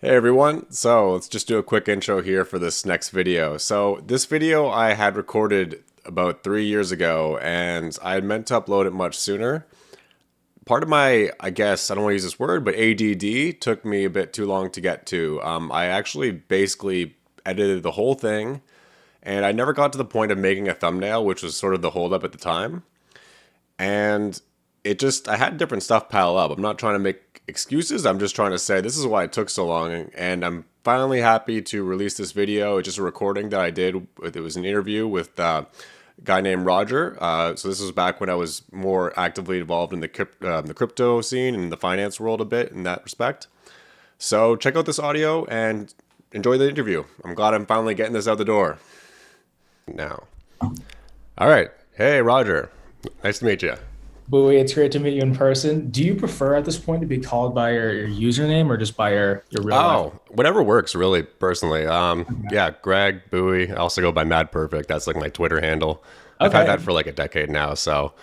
Hey everyone, so let's just do a quick intro here for this next video. So this video I had recorded about 3 years ago and I had meant to upload it much sooner. Part of my, I guess, I don't want to use this word, but ADD took me a bit too long to get to. I actually basically edited the whole thing and I never got to the point of making a thumbnail, which was sort of the holdup at the time. And I had different stuff pile up. I'm not trying to make excuses. I'm just trying to say this is why it took so long. And I'm finally happy to release this video. It's just a recording that I did. It was an interview with a guy named Roger. So this was back when I was more actively involved in the crypto scene and the finance world a bit in that respect. So check out this audio and enjoy the interview. I'm glad I'm finally getting this out the door now. All right. Hey, Roger. Nice to meet you. Buoy, it's great to meet you in person. Do you prefer at this point to be called by your username or just by your real life? Oh, whatever works, really, personally. Yeah, Greg Buoy. I also go by Mad Perfect. That's like my Twitter handle. I've had Okay. that for like a decade now. So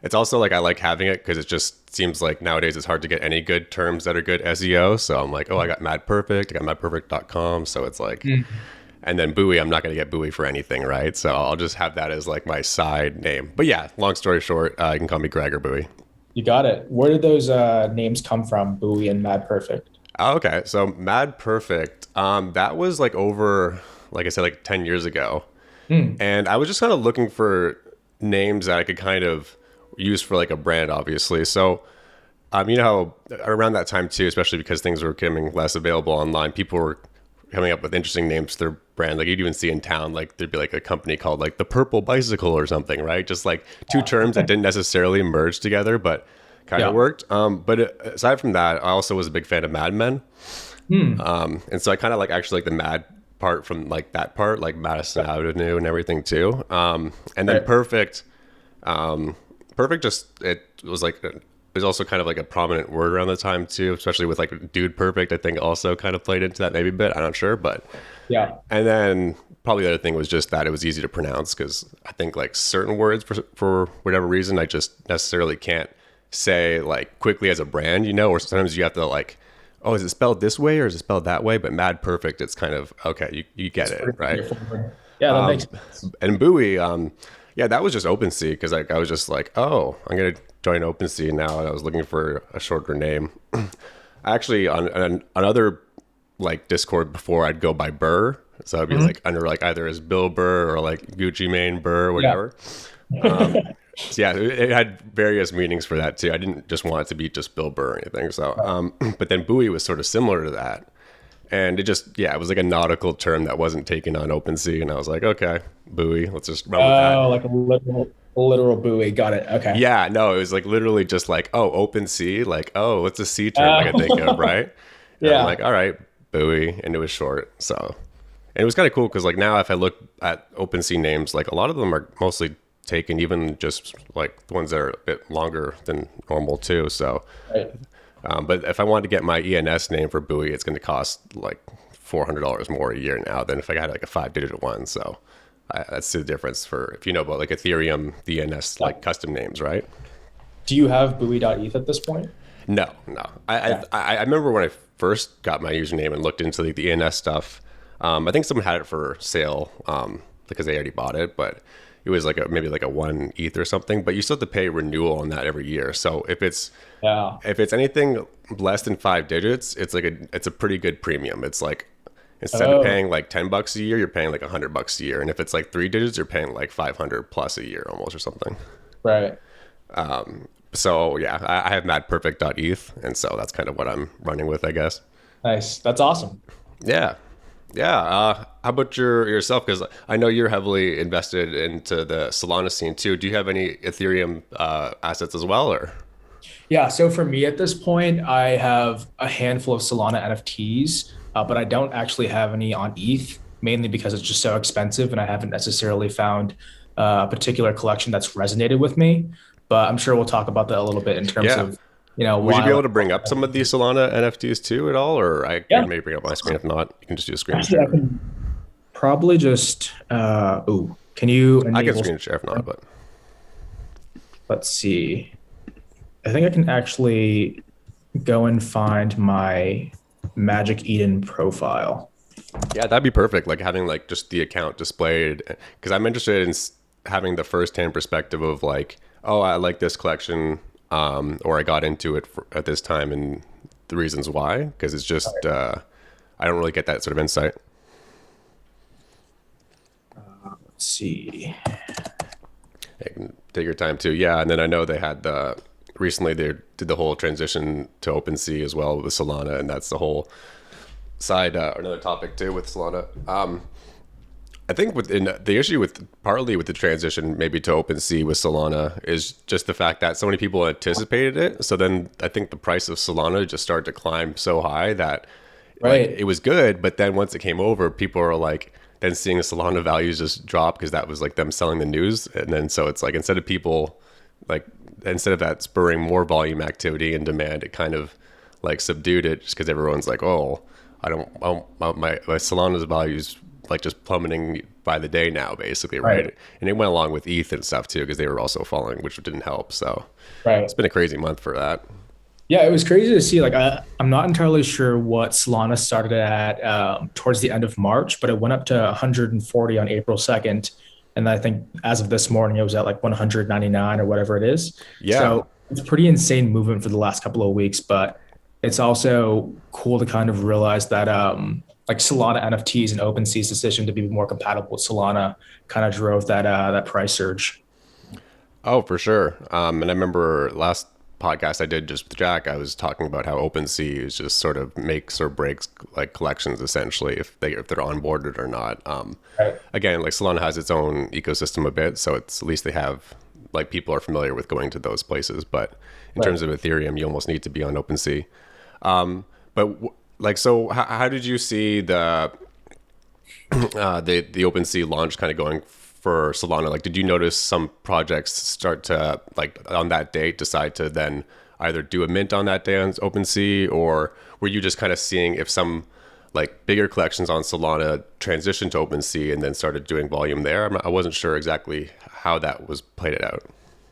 it's also like I like having it because it just seems like nowadays it's hard to get any good terms that are good SEO. So I'm like, oh, I got Mad Perfect. I got madperfect.com. So it's like, Mm. and then Buoy, I'm not going to get Buoy for anything, right? So I'll just have that as like my side name. But yeah, long story short, you can call me Greg or Buoy. You got it. Where did those names come from, Buoy and Mad Perfect? Oh, okay. So Mad Perfect, that was like over, like I said, like 10 years ago. Hmm. And I was just kind of looking for names that I could kind of use for like a brand, obviously. So, you know how around that time too, especially because things were becoming less available online, people were coming up with interesting names for their brand. Like you'd even see in town, like there'd be like a company called like the Purple Bicycle or something, right? Just like two terms that didn't necessarily merge together, but kind of Yeah. worked. But aside from that, I also was a big fan of Mad Men. Hmm. And so I kind of like actually like the mad part from like that part, like Madison Avenue and everything too. And then Right. perfect, perfect just, it was like, it was also kind of like a prominent word around the time too, especially with like dude perfect, I think also kind of played into that maybe a bit. I'm not sure, but, Yeah. and then probably the other thing was just that it was easy to pronounce because I think like certain words for whatever reason, I just necessarily can't say like quickly as a brand, you know, or sometimes you have to like, oh, is it spelled this way or is it spelled that way? But Mad Perfect, it's kind of okay. You get It's it, pretty right? straightforward. Yeah, that makes sense. And Buoy, yeah, that was just OpenSea because like I was just like, oh, I'm gonna join OpenSea now, and I was looking for a shorter name. Actually, on other like Discord before, I'd go by Burr, so I'd be Mhm. like under like either as Bill Burr or like Gucci Mane Burr, or Yeah. whatever. So yeah, it had various meanings for that too. I didn't just want it to be just Bill Burr or anything. So, but then Buoy was sort of similar to that. And it just, yeah, it was like a nautical term that wasn't taken on OpenSea. And I was like, okay, buoy, let's just run with that. Oh, like a literal buoy. Got it. Okay. Yeah, no, it was like literally just like, oh, OpenSea, like, oh, what's a sea term I Uh, can think of, right? And I'm yeah. like, all right, buoy. And it was short. So, and it was kind of cool because like now if I look at OpenSea names, like a lot of them are mostly taken, even just like the ones that are a bit longer than normal too. So, Right. but if I wanted to get my ENS name for Buoy, it's going to cost like $400 more a year now than if I had like a 5-digit one. So that's the difference for if you know about like Ethereum, the ENS Yeah. like custom names, right? Do you have buoy.eth at this point? No, no. Yeah. I remember when I first got my username and looked into the ENS stuff. I think someone had it for sale because they already bought it, but it was like maybe like a 1 ETH or something. But you still have to pay renewal on that every year. So Yeah. if it's anything less than 5 digits, it's a pretty good premium. It's like instead of Oh, paying like $10 a year, you're paying like $100 a year. And if it's like 3 digits, you're paying like 500 plus a year almost or something. right. So yeah, I have madperfect.eth, and so that's kind of what I'm running with, I guess. Nice. That's awesome. Yeah, yeah. How about yourself? Because I know you're heavily invested into the Solana scene too. Do you have any Ethereum assets as well, or? Yeah, so for me at this point, I have a handful of Solana NFTs, but I don't actually have any on ETH, mainly because it's just so expensive and I haven't necessarily found a particular collection that's resonated with me. But I'm sure we'll talk about that a little bit in terms Yeah. of, Would you why be I able like. to bring up some of these Solana NFTs too at all, or I Yeah, can maybe bring up my screen. If not, you can just do a screen actually, I share. can probably just, can you I can enable? screen share if not, but Let's see. I think I can actually go and find my Magic Eden profile. Yeah, that'd be perfect. Like having like just the account displayed, because I'm interested in having the first-hand perspective of like, oh, I like this collection, or I got into it at this time, and the reasons why. Because it's just I don't really get that sort of insight. Let's see. You can take your time too. Yeah, and then I know they had the recently they did the whole transition to OpenSea as well with Solana, and that's the whole side another topic too with Solana. I think within the issue with partly with the transition maybe to OpenSea with Solana is just the fact that so many people anticipated it. So then I think the price of Solana just started to climb so high that like Right. it was good, but then once it came over, people are like then seeing the Solana values just drop because that was like them selling the news, and then so it's like like instead of that spurring more volume activity and demand, it kind of like subdued it just because everyone's like, oh, I don't my Solana's values like just plummeting by the day now, basically, Right. right? And it went along with ETH and stuff too because they were also falling, which didn't help. So Right. it's been a crazy month for that. Yeah, it was crazy to see. Like, I'm not entirely sure what Solana started at towards the end of March, but it went up to 140 on April 2nd. And I think as of this morning, it was at like 199 or whatever it is. Yeah. So it's pretty insane movement for the last couple of weeks. But it's also cool to kind of realize that like Solana NFTs and OpenSea's decision to be more compatible with Solana kind of drove that price surge. Oh, for sure. And I remember last podcast I did just with Jack, I was talking about how OpenSea is just sort of makes or breaks like collections essentially if they're onboarded or not. Right. Again, like Solana has its own ecosystem a bit, so it's at least they have like people are familiar with going to those places. But in Right. terms of Ethereum, you almost need to be on OpenSea. Like, so how did you see the OpenSea launch kind of going for Solana? Like, did you notice some projects start to like on that date decide to then either do a mint on that day on OpenSea, or were you just kind of seeing if some like bigger collections on Solana transitioned to OpenSea and then started doing volume there? I wasn't sure exactly how that was played it out.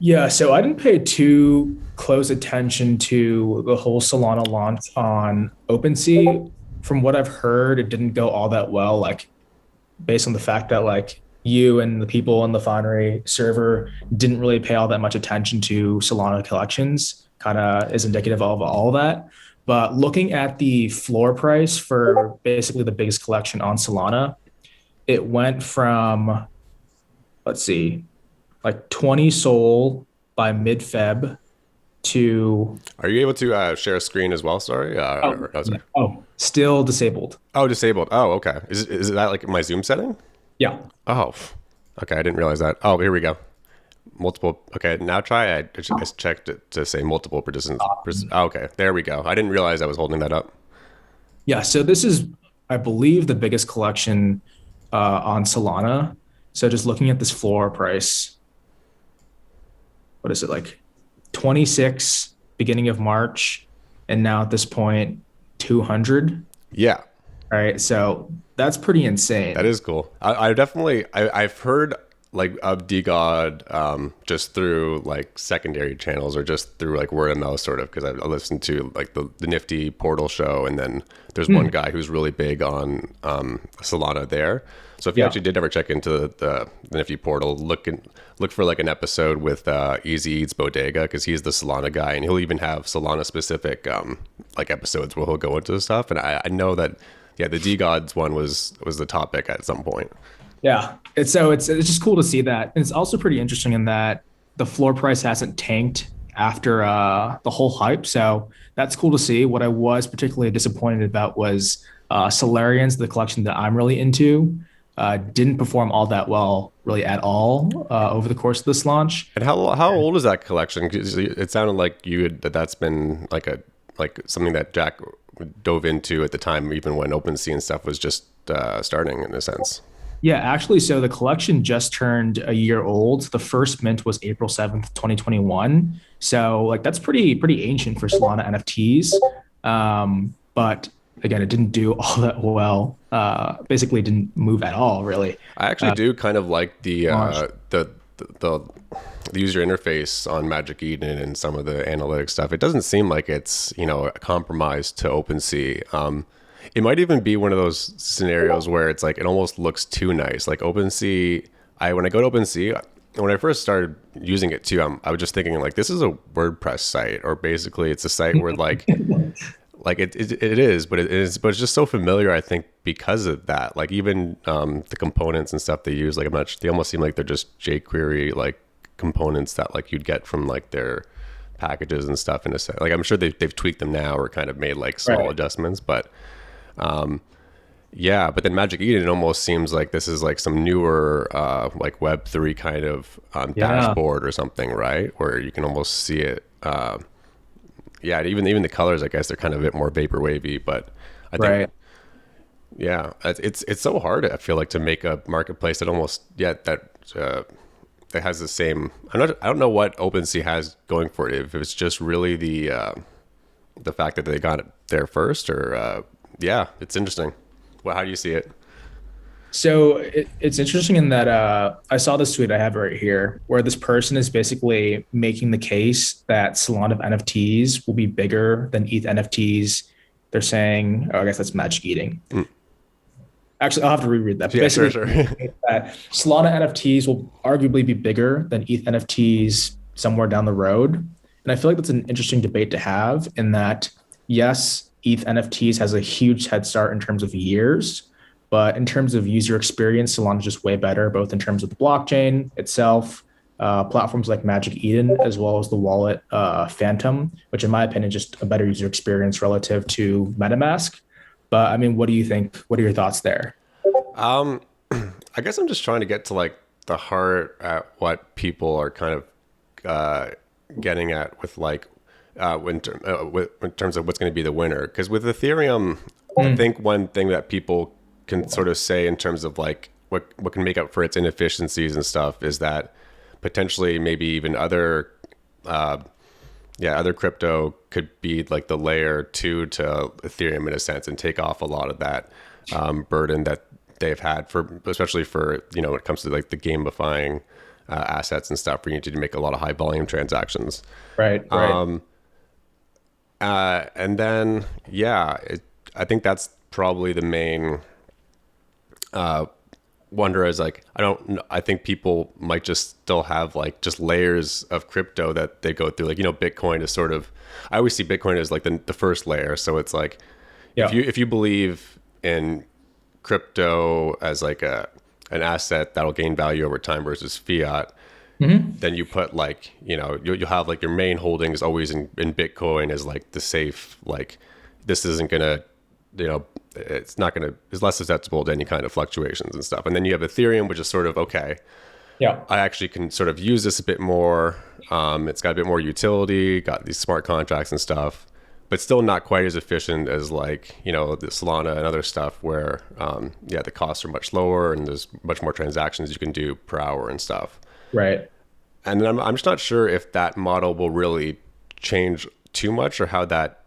Yeah, so I didn't pay too close attention to the whole Solana launch on OpenSea. From what I've heard, it didn't go all that well, like based on the fact that like you and the people on the Foundry server didn't really pay all that much attention to Solana collections, kind of is indicative of all that. But looking at the floor price for basically the biggest collection on Solana, it went from, let's see, like 20 Sol by mid Feb to Are you able to share a screen as well? Sorry. oh, Oh, sorry. still disabled. Oh, disabled. Oh, okay. Is that like my Zoom setting? Yeah. Oh, okay. I didn't realize that. Oh, here we go. Multiple. Okay, now try. I checked it to say multiple participants. Oh, okay, there we go. I didn't realize I was holding that up. Yeah. So this is, I believe, the biggest collection on Solana. So just looking at this floor price, what is it like 26 beginning of March, and now at this point 200. Yeah, All right. So that's pretty insane. that is cool. I definitely I've heard like of DGod just through like secondary channels or just through like word of mouth sort of because I listened to like the Nifty Portal show, and then there's one guy who's really big on Solana there. So if you Yeah. actually did ever check into the Nifty Portal, look for like an episode with Easy Eats Bodega because he's the Solana guy, and he'll even have Solana specific like episodes where he'll go into stuff. And I know that yeah, the DGods one was the topic at some point. Yeah. It's just cool to see that. And it's also pretty interesting in that the floor price hasn't tanked after the whole hype. So that's cool to see. What I was particularly disappointed about was Solarians, the collection that I'm really into, didn't perform all that well, really at all, over the course of this launch. And how old is that collection? 'Cause it sounded like that's been like something that Jack dove into at the time, even when OpenSea and stuff was just starting in a sense. Yeah, actually, so the collection just turned a year old. The first mint was April 7th, 2021. So like that's pretty ancient for Solana NFTs. But again, it didn't do all that well. Basically didn't move at all, really. I actually do kind of like Launch. the the user interface on Magic Eden and some of the analytics stuff, it doesn't seem like it's, a compromise to OpenSea. It might even be one of those scenarios where it's like it almost looks too nice. Like OpenSea, when I go to OpenSea, when I first started using it too, I was just thinking like this is a WordPress site, or basically it's a site where it is, but but it's just so familiar. I think because of that, like even the components and stuff they use, like they almost seem like they're just jQuery like components that like you'd get from like their packages and stuff in a set. Like I'm sure they've tweaked them now or kind of made like small adjustments, but yeah. But then Magic Eden, it almost seems like this is like some newer like Web3 kind of dashboard or something, right? Where you can almost see it. Yeah, even the colors, I guess they're kind of a bit more vapor wavy, but I think, yeah, it's so hard. I feel like to make a marketplace that almost that has the same. I don't know what OpenSea has going for it. If it's just really the fact that they got it there first, or yeah, it's interesting. Well, how do you see it? So it's interesting in that I saw this tweet, I have it right here, where this person is basically making the case that Solana NFTs will be bigger than ETH NFTs. They're saying, oh, I guess that's Magic Eden. Actually, I'll have to reread that. Yeah, Basically, sure. that Solana NFTs will arguably be bigger than ETH NFTs somewhere down the road. And I feel like that's an interesting debate to have, in that, yes, ETH NFTs has a huge head start in terms of years. But in terms of user experience, Solana is just way better, both in terms of the blockchain itself, platforms like Magic Eden, as well as the wallet Phantom, which in my opinion, just a better user experience relative to MetaMask. But I mean, what do you think? What are your thoughts there? I guess I'm just trying to get to like the heart at what people are kind of getting at with like in terms of what's going to be the winner. Because with Ethereum, I think one thing that people can sort of say in terms of like what can make up for its inefficiencies and stuff is that potentially maybe even other crypto could be like the layer 2 to Ethereum in a sense, and take off a lot of that burden that they've had especially for when it comes to like the gamifying assets and stuff, where you need to make a lot of high volume transactions, Right. and then I think that's probably the main wonder, is like I think people might just still have like just layers of crypto that they go through, like Bitcoin is sort of, I always see Bitcoin as like the first layer. So it's like if you believe in crypto as like an asset that'll gain value over time versus fiat, then you put like you'll have like your main holdings always in Bitcoin as like the safe, like this isn't gonna it's less susceptible to any kind of fluctuations and stuff. And then you have Ethereum, which is sort of, okay, I actually can sort of use this a bit more. It's got a bit more utility, got these smart contracts and stuff, but still not quite as efficient as like, the Solana and other stuff where, the costs are much lower and there's much more transactions you can do per hour and stuff. Right. And I'm just not sure if that model will really change too much, or how that,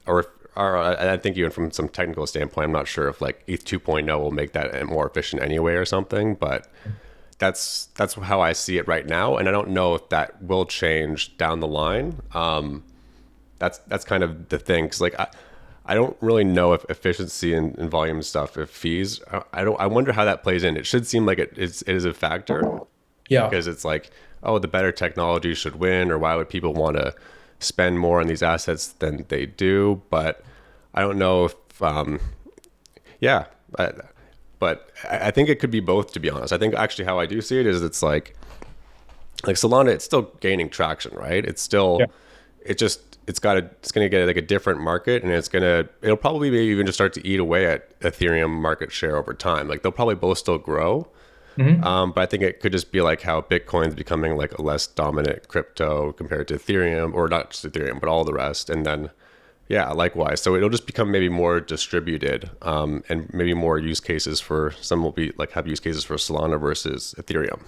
or I think even from some technical standpoint, I'm not sure if like ETH 2.0 will make that more efficient anyway or something, but that's how I see it right now. And I don't know if that will change down the line. That's kind of the thing. Cause like, I don't really know if efficiency and volume stuff, if fees, I wonder how that plays in. It should seem like it is a factor. Yeah. Because it's like, oh, the better technology should win, or why would people want to spend more on these assets than they do? But I don't know if but I think it could be both, to be honest. I think actually how I do see it is it's like Solana, it's still gaining traction, right? It's still it's going to get like a different market, and it'll probably maybe even just start to eat away at Ethereum market share over time. Like they'll probably both still grow. But I think it could just be like how Bitcoin's becoming like a less dominant crypto compared to Ethereum, or not just Ethereum, but all the rest. And then, likewise. So it'll just become maybe more distributed, and maybe more use cases for some will be like have use cases for Solana versus Ethereum.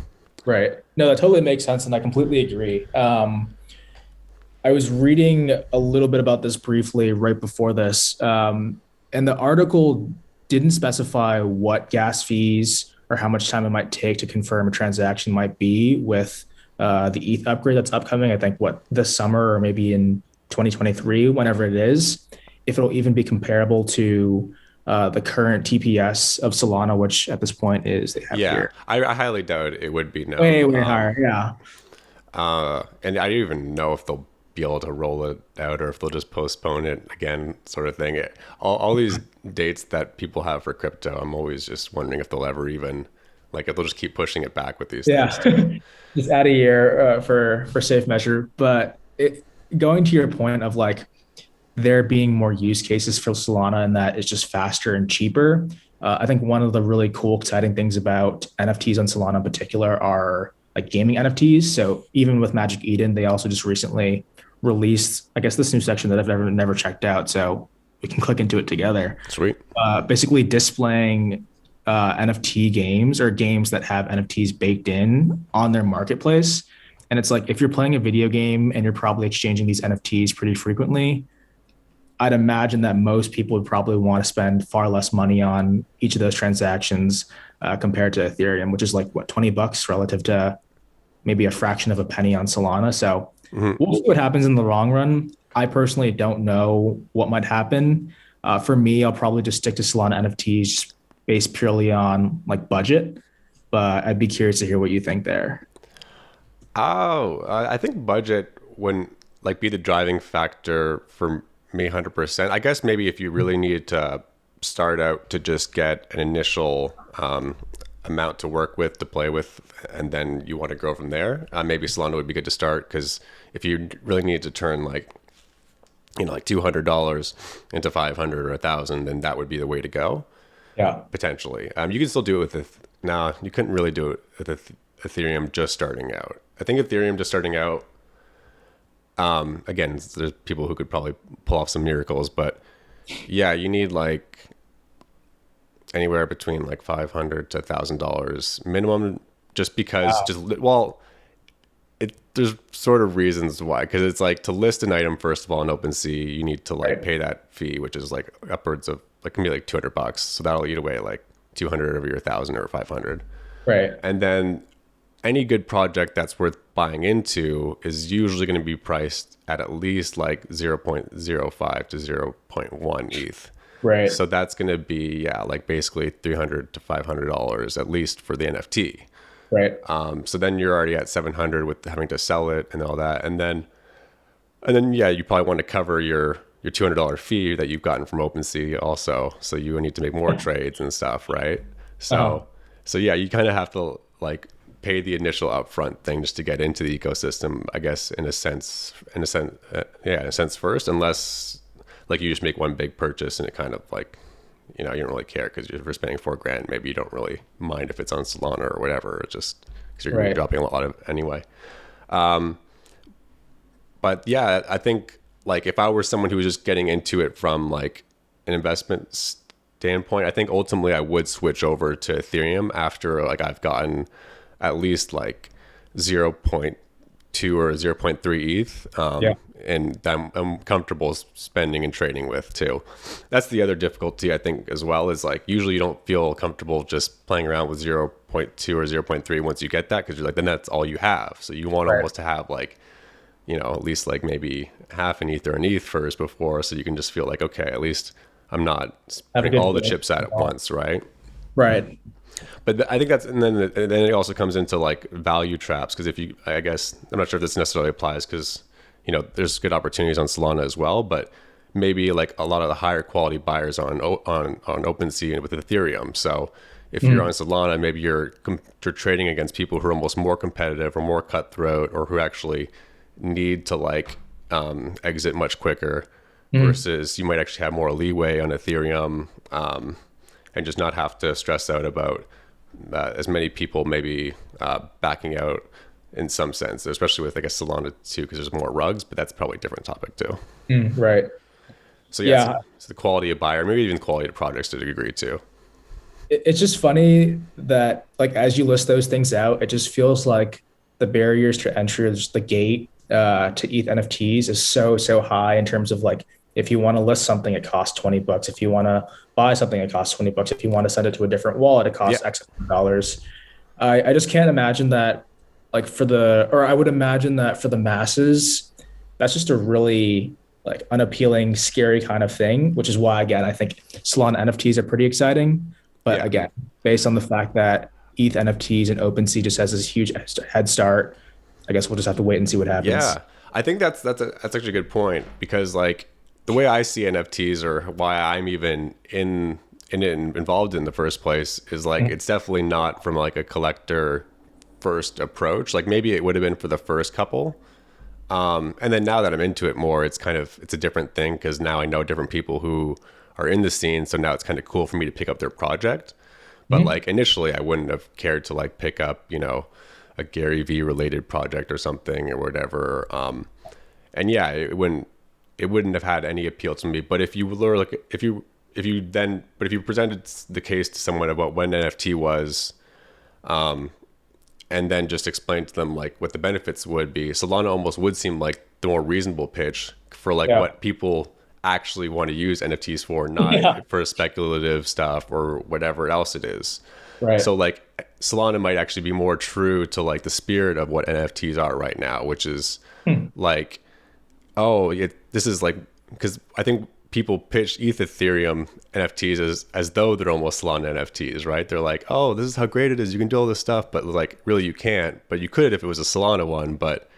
Right. No, that totally makes sense. And I completely agree. I was reading a little bit about this briefly right before this. And the article didn't specify what gas fees or how much time it might take to confirm a transaction might be with the ETH upgrade that's upcoming. I think what this summer or maybe in 2023, whenever it is, if it'll even be comparable to the current TPS of Solana, which at this point is they have Yeah, here I highly doubt it would be no. way higher. Yeah, And I don't even know if they'll be able to roll it out or if they'll just postpone it again, sort of thing. All these dates that people have for crypto, I'm always just wondering if they'll ever even, like, if they'll just keep pushing it back with these things yeah. too. Just add a year for safe measure. But going to your point of like there being more use cases for Solana and that it's just faster and cheaper. I think one of the really cool, exciting things about NFTs on Solana in particular are like gaming NFTs. So even with Magic Eden, they also just recently released, I guess, this new section that I've never checked out. So we can click into it together. Sweet. Basically displaying NFT games or games that have NFTs baked in on their marketplace. And it's like if you're playing a video game and you're probably exchanging these NFTs pretty frequently, I'd imagine that most people would probably want to spend far less money on each of those transactions compared to Ethereum, which is like what, $20 relative to maybe a fraction of a penny on Solana. So we'll see what happens in the long run. I personally don't know what might happen. For me, I'll probably just stick to Solana NFTs based purely on like budget, but I'd be curious to hear what you think there. Oh, I think budget wouldn't like be the driving factor for me 100%. I guess maybe if you really needed to start out to just get an initial amount to work with, to play with, and then you want to grow from there, maybe Solana would be good to start, because if you really need to turn like, you know, like $200 into 500 or 1,000, then that would be the way to go. Yeah. Potentially. You can still do it with, no, you couldn't really do it with Ethereum just starting out. I think Ethereum just starting out, again, there's people who could probably pull off some miracles, but yeah, you need like anywhere between like $500 to $1,000 minimum, just because there's sort of reasons why, because it's like to list an item, first of all, in OpenSea, you need to like pay that fee, which is like upwards of like, can be like $200. So that'll eat away like 200 of your 1,000 or 500. Right. And then any good project that's worth buying into is usually going to be priced at least like 0.05 to zero point 0.1 ETH. Right. So that's going to be, like basically $300 to $500 at least for the NFT. Right. So then you're already at 700 with having to sell it and all that. And then, yeah, you probably want to cover your $200 fee that you've gotten from OpenSea also. So you need to make more trades and stuff, right? So yeah, you kind of have to like pay the initial upfront thing just to get into the ecosystem, I guess, in a sense first, unless like you just make one big purchase and it kind of like, you know, you don't really care because you're spending $4,000. Maybe you don't really mind if it's on Solana or whatever. It's just because you're going to be dropping a lot of anyway. But yeah, I think like if I were someone who was just getting into it from like an investment standpoint, I think ultimately I would switch over to Ethereum after like I've gotten at least like 0.2 or 0.3 ETH. And that I'm comfortable spending and trading with too. That's the other difficulty I think as well, is like usually you don't feel comfortable just playing around with 0.2 or 0.3 once you get that, because you're like, then that's all you have. So you want almost to have like, you know, at least like maybe half an ETH or an ETH first before, so you can just feel like, okay, at least I'm not putting all the chips at once, right? Right. But I think that's, and then it also comes into like value traps, because if you, I guess, I'm not sure if this necessarily applies, because you know, there's good opportunities on Solana as well, but maybe like a lot of the higher quality buyers are on OpenSea and with Ethereum. So if you're on Solana, maybe you're trading against people who are almost more competitive or more cutthroat, or who actually need to like exit much quicker, versus you might actually have more leeway on Ethereum, and just not have to stress out about as many people maybe backing out in some sense, especially with, I guess, Solana too, because there's more rugs, but that's probably a different topic too. Right. So yeah, it's the quality of buyer, maybe even quality of projects to a degree too. It's just funny that like as you list those things out, it just feels like the barriers to entry, just the gate to ETH NFTs is so high in terms of like If you want to list something, it costs $20. If you want to buy something, it costs $20. If you want to send it to a different wallet, it Yeah. costs X amount of dollars. I just can't imagine that, like or I would imagine that for the masses, that's just a really like unappealing, scary kind of thing, which is why, again, I think Solana NFTs are pretty exciting. But Yeah. again, based on the fact that ETH NFTs and OpenSea just has this huge head start, I guess we'll just have to wait and see what happens. Yeah, I think that's actually a good point because like the way I see NFTs or why I'm even in it and involved in the first place is like it's definitely not from like a collector first approach. Like maybe it would have been for the first couple, and then now that I'm into it more, it's a different thing because now I know different people who are in the scene. So now it's kind of cool for me to pick up their project. But Mhm. like initially, I wouldn't have cared to like pick up, a Gary V related project or something or whatever. And yeah, it wouldn't have had any appeal to me. But if you were like, if you presented the case to someone about what an NFT was, and then just explained to them like what the benefits would be, Solana almost would seem like the more reasonable pitch for like Yeah. what people actually want to use NFTs for, Yeah. not for speculative stuff or whatever else it is. Right. So like Solana might actually be more true to like the spirit of what NFTs are right now, which is like, this is like, because I think people pitch Ethereum NFTs as though they're almost Solana NFTs, right? They're like, oh, this is how great it is. You can do all this stuff, but like really you can't. But you could if it was a Solana one. But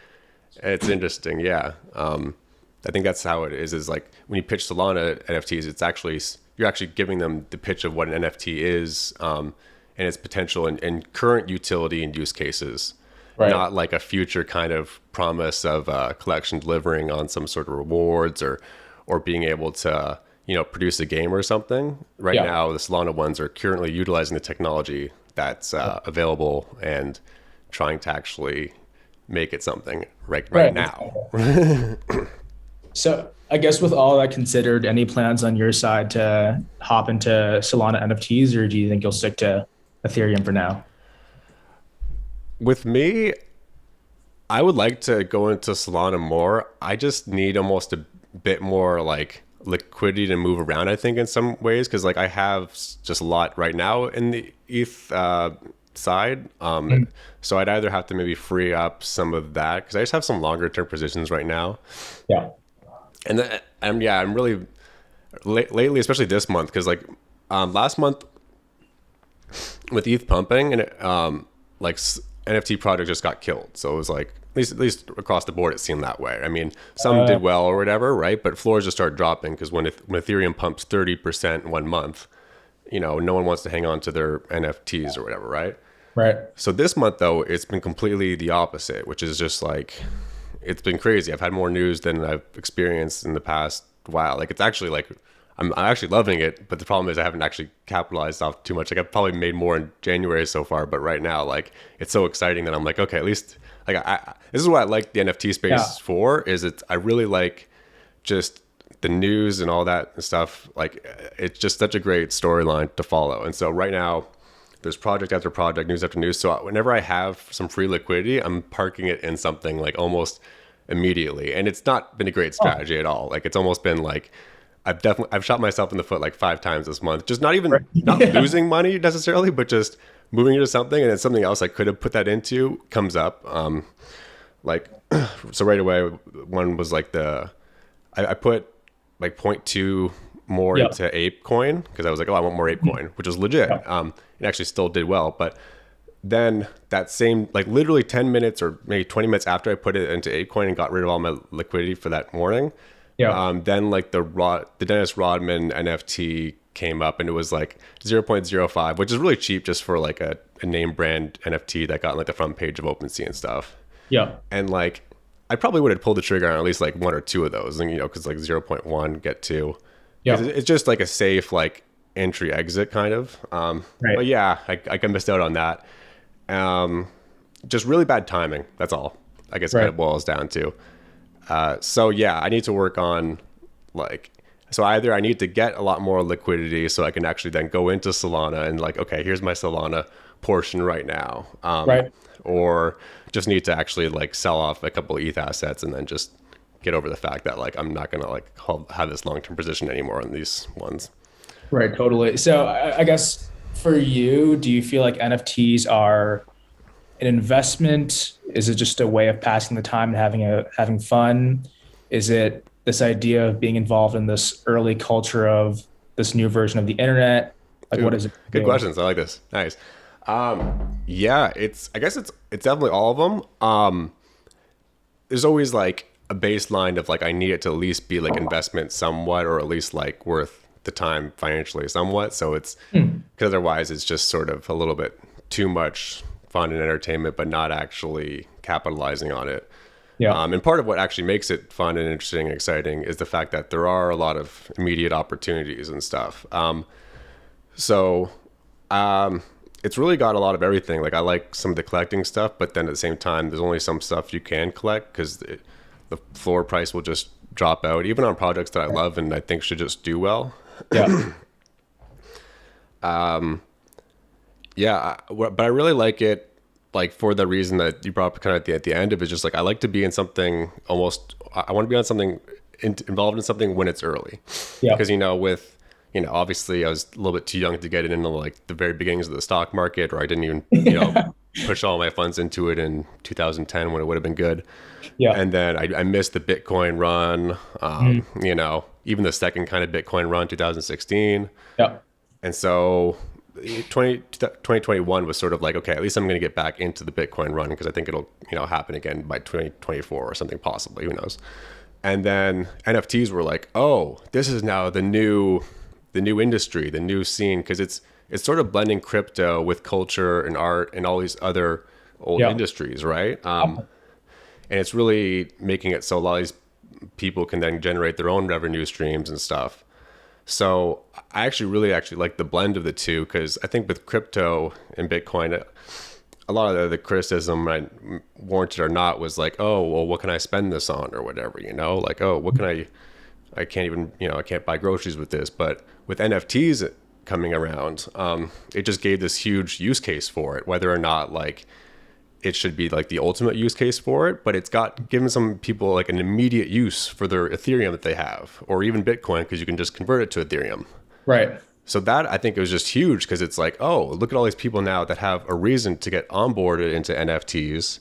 it's interesting, yeah. I think that's how it is. Is like when you pitch Solana NFTs, you're actually giving them the pitch of what an NFT is, and its potential and current utility and use cases, Right. not like a future kind of promise of collection delivering on some sort of rewards or being able to produce a game or something. Right Yeah. now, the Solana ones are currently utilizing the technology that's available and trying to actually make it something right Right. now. So I guess with all that considered, any plans on your side to hop into Solana NFTs, or do you think you'll stick to Ethereum for now? With me, I would like to go into Solana more. I just need almost a bit more like liquidity to move around, I think, in some ways, because like I have just a lot right now in the ETH side. So I'd either have to maybe free up some of that because I just have some longer term positions right now. Yeah. And then, yeah, I'm really lately, especially this month, because like last month with ETH pumping and NFT project just got killed. So it was like at least across the board, it seemed that way. I mean, some did well or whatever, right? But floors just started dropping because when Ethereum pumps 30% in 1 month, no one wants to hang on to their NFTs or whatever, right? Right. So this month though, it's been completely the opposite, which is just like it's been crazy. I've had more news than I've experienced in the past while. Like it's actually like I'm actually loving it, but the problem is I haven't actually capitalized off too much. Like I've probably made more in January so far, but right now like it's so exciting that I'm like, okay, at least like this is what I like the NFT space Yeah. for is I really like just the news and all that stuff. Like it's just such a great storyline to follow. And so right now there's project after project, news after news. So whenever I have some free liquidity, I'm parking it in something like almost immediately. And it's not been a great strategy at all. Like it's almost been like I've shot myself in the foot like 5 times this month. Just not losing money necessarily, but just moving into something and then something else I could have put that into comes up. Like so right away one was like I put like 0.2 more Yeah. into Ape Coin because I was like, oh, I want more Ape Coin, which was legit. It actually still did well, but then that same like literally 10 minutes or maybe 20 minutes after I put it into Ape Coin and got rid of all my liquidity for that morning, Yeah. then like the Dennis Rodman NFT came up and it was like 0.05, which is really cheap just for like a name brand NFT that got on like the front page of OpenSea and stuff. Yeah. And like I probably would have pulled the trigger on at least like one or two of those, and because like 0.1 get two. Yeah. It's just like a safe like entry exit kind of. Right. But yeah, I missed out on that. Just really bad timing. That's all. I guess it kind of boils down to. So yeah, I need to work on so either I need to get a lot more liquidity so I can actually then go into Solana and like, okay, here's my Solana portion right now. Right. Or just need to actually like sell off a couple of ETH assets and then just get over the fact that like I'm not gonna like have this long-term position anymore on these ones. Right, totally. So I guess for you, do you feel like NFTs are an investment? Is it just a way of passing the time and having fun? Is it this idea of being involved in this early culture of this new version of the internet? Like, what Dude, is it good for you? questions. I like this. Nice. Yeah, I guess it's definitely all of them. There's always like a baseline of like I need it to at least be like investment somewhat, or at least like worth the time financially somewhat. So it's because otherwise it's just sort of a little bit too much fun and entertainment, but not actually capitalizing on it. Yeah. And part of what actually makes it fun and interesting and exciting is the fact that there are a lot of immediate opportunities and stuff. So it's really got a lot of everything. Like I like some of the collecting stuff, but then at the same time, there's only some stuff you can collect because the floor price will just drop out, even on projects that I love and I think should just do well. Yeah. Yeah, but I really like it, like for the reason that you brought up kind of at the end of it, just like I like to be in something almost. I want to be on something involved in something when it's early, Yeah. because obviously I was a little bit too young to get into like the very beginnings of the stock market, or I didn't even push all my funds into it in 2010 when it would have been good. Yeah. And then I missed the Bitcoin run, even the second kind of Bitcoin run, 2016. Yeah. And so 2021 was sort of like, okay, at least I'm going to get back into the Bitcoin run because I think it'll, happen again by 2024 or something possibly, who knows. And then NFTs were like, oh, this is now the new industry, the new scene, because it's sort of blending crypto with culture and art and all these other old industries, right? And it's really making it so a lot of these people can then generate their own revenue streams and stuff. So I really like the blend of the two, because I think with crypto and Bitcoin, a lot of the criticism, warranted or not, was like, oh, well, what can I spend this on or whatever, like, oh, what can I can't even, I can't buy groceries with this. But with NFTs coming around, it just gave this huge use case for it, whether or not like it should be like the ultimate use case for it, but it's given some people like an immediate use for their Ethereum that they have, or even Bitcoin, because you can just convert it to Ethereum. Right. So that I think it was just huge, because it's like, oh, look at all these people now that have a reason to get onboarded into NFTs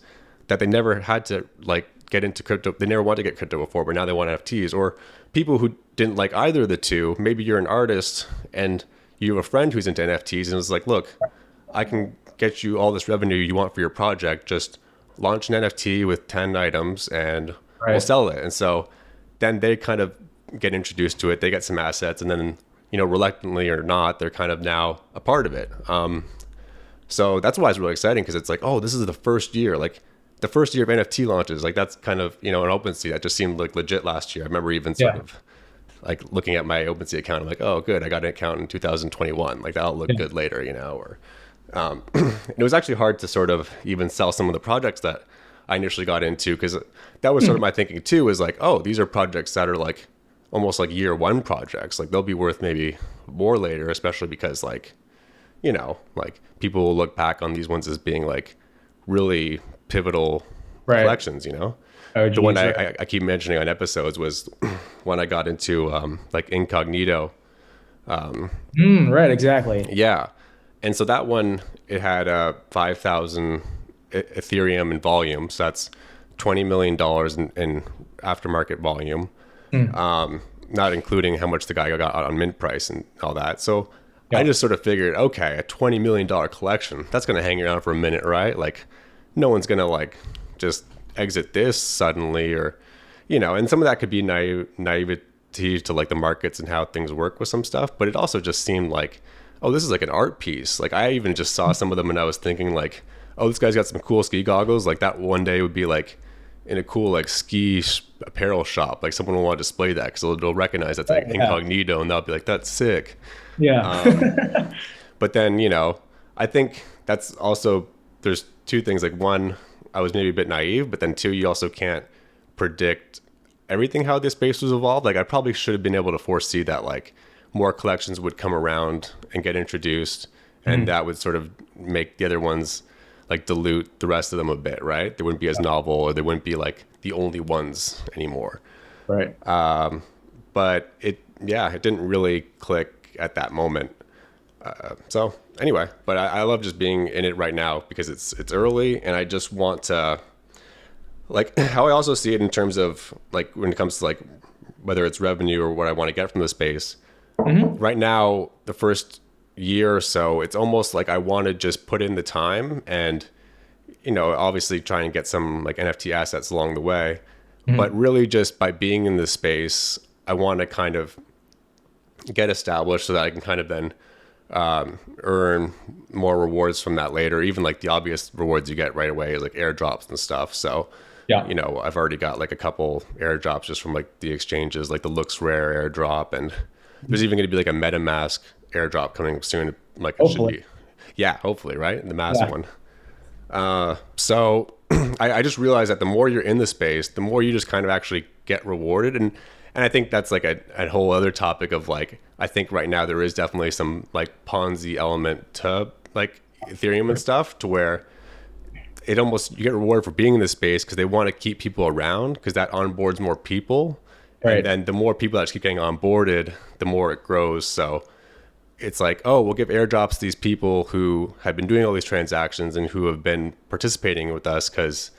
that they never had to like get into crypto. They never wanted to get crypto before, but now they want NFTs. Or people who didn't like either of the two. Maybe you're an artist and you have a friend who's into NFTs and it's like, look, I can get you all this revenue you want for your project. Just launch an NFT with 10 items and we'll sell it. And so then they kind of get introduced to it. They get some assets, and then, reluctantly or not, they're kind of now a part of it. So that's why it's really exciting, because it's like, oh, this is the first year, like the first year of NFT launches. Like that's kind of, an OpenSea that just seemed like legit last year. I remember even sort of like looking at my OpenSea account. I'm like, oh, good, I got an account in 2021. Like that'll look good later, or it was actually hard to sort of even sell some of the projects that I initially got into, because that was sort of my thinking too, is like, oh, these are projects that are like almost like year one projects. Like they'll be worth maybe more later, especially because like, like people will look back on these ones as being like really pivotal collections, Oh, the one I keep mentioning on episodes was when I got into like Incognito. Right, exactly. Yeah. And so that one, it had 5,000 Ethereum in volume. So that's $20 million in aftermarket volume, not including how much the guy got on mint price and all that. So I just sort of figured, okay, a $20 million collection, that's going to hang around for a minute, right? Like no one's going to like just exit this suddenly, or, and some of that could be naivety to like the markets and how things work with some stuff. But it also just seemed like, oh, this is like an art piece. Like I even just saw some of them and I was thinking like, oh, this guy's got some cool ski goggles. Like that one day would be like in a cool like ski apparel shop. Like someone will want to display that because they'll recognize that's like Incognito, and they'll be like, that's sick. Yeah. But then, I think that's also, there's two things. Like one, I was maybe a bit naive, but then two, you also can't predict everything, how this space was evolved. Like I probably should have been able to foresee that like more collections would come around and get introduced, and that would sort of make the other ones like dilute the rest of them a bit, right? They wouldn't be as novel, or they wouldn't be like the only ones anymore. Right. But it didn't really click at that moment. So anyway, but I love just being in it right now because it's early, and I just want to, like, how I also see it in terms of like when it comes to like whether it's revenue or what I want to get from the space. Right now, the first year or so, it's almost like I want to just put in the time and, obviously try and get some like NFT assets along the way. But really just by being in this space, I want to kind of get established so that I can kind of then earn more rewards from that later. Even like the obvious rewards you get right away is like airdrops and stuff. So, Yeah. I've already got like a couple airdrops just from like the exchanges, like the Looks Rare airdrop, and there's even going to be like a MetaMask airdrop coming soon. Like it should Hopefully. be, yeah, hopefully, right? The mask Yeah. one. So I just realized that the more you're in the space, the more you just kind of actually get rewarded. And I think that's like a whole other topic of like, I think right now there is definitely some like Ponzi element to like Ethereum and stuff to where it almost, you get rewarded for being in this space because they want to keep people around because that onboards more people. And Right. then the more people that just keep getting onboarded, the more it grows. So it's like, oh, we'll give airdrops to these people who have been doing all these transactions and who have been participating with us because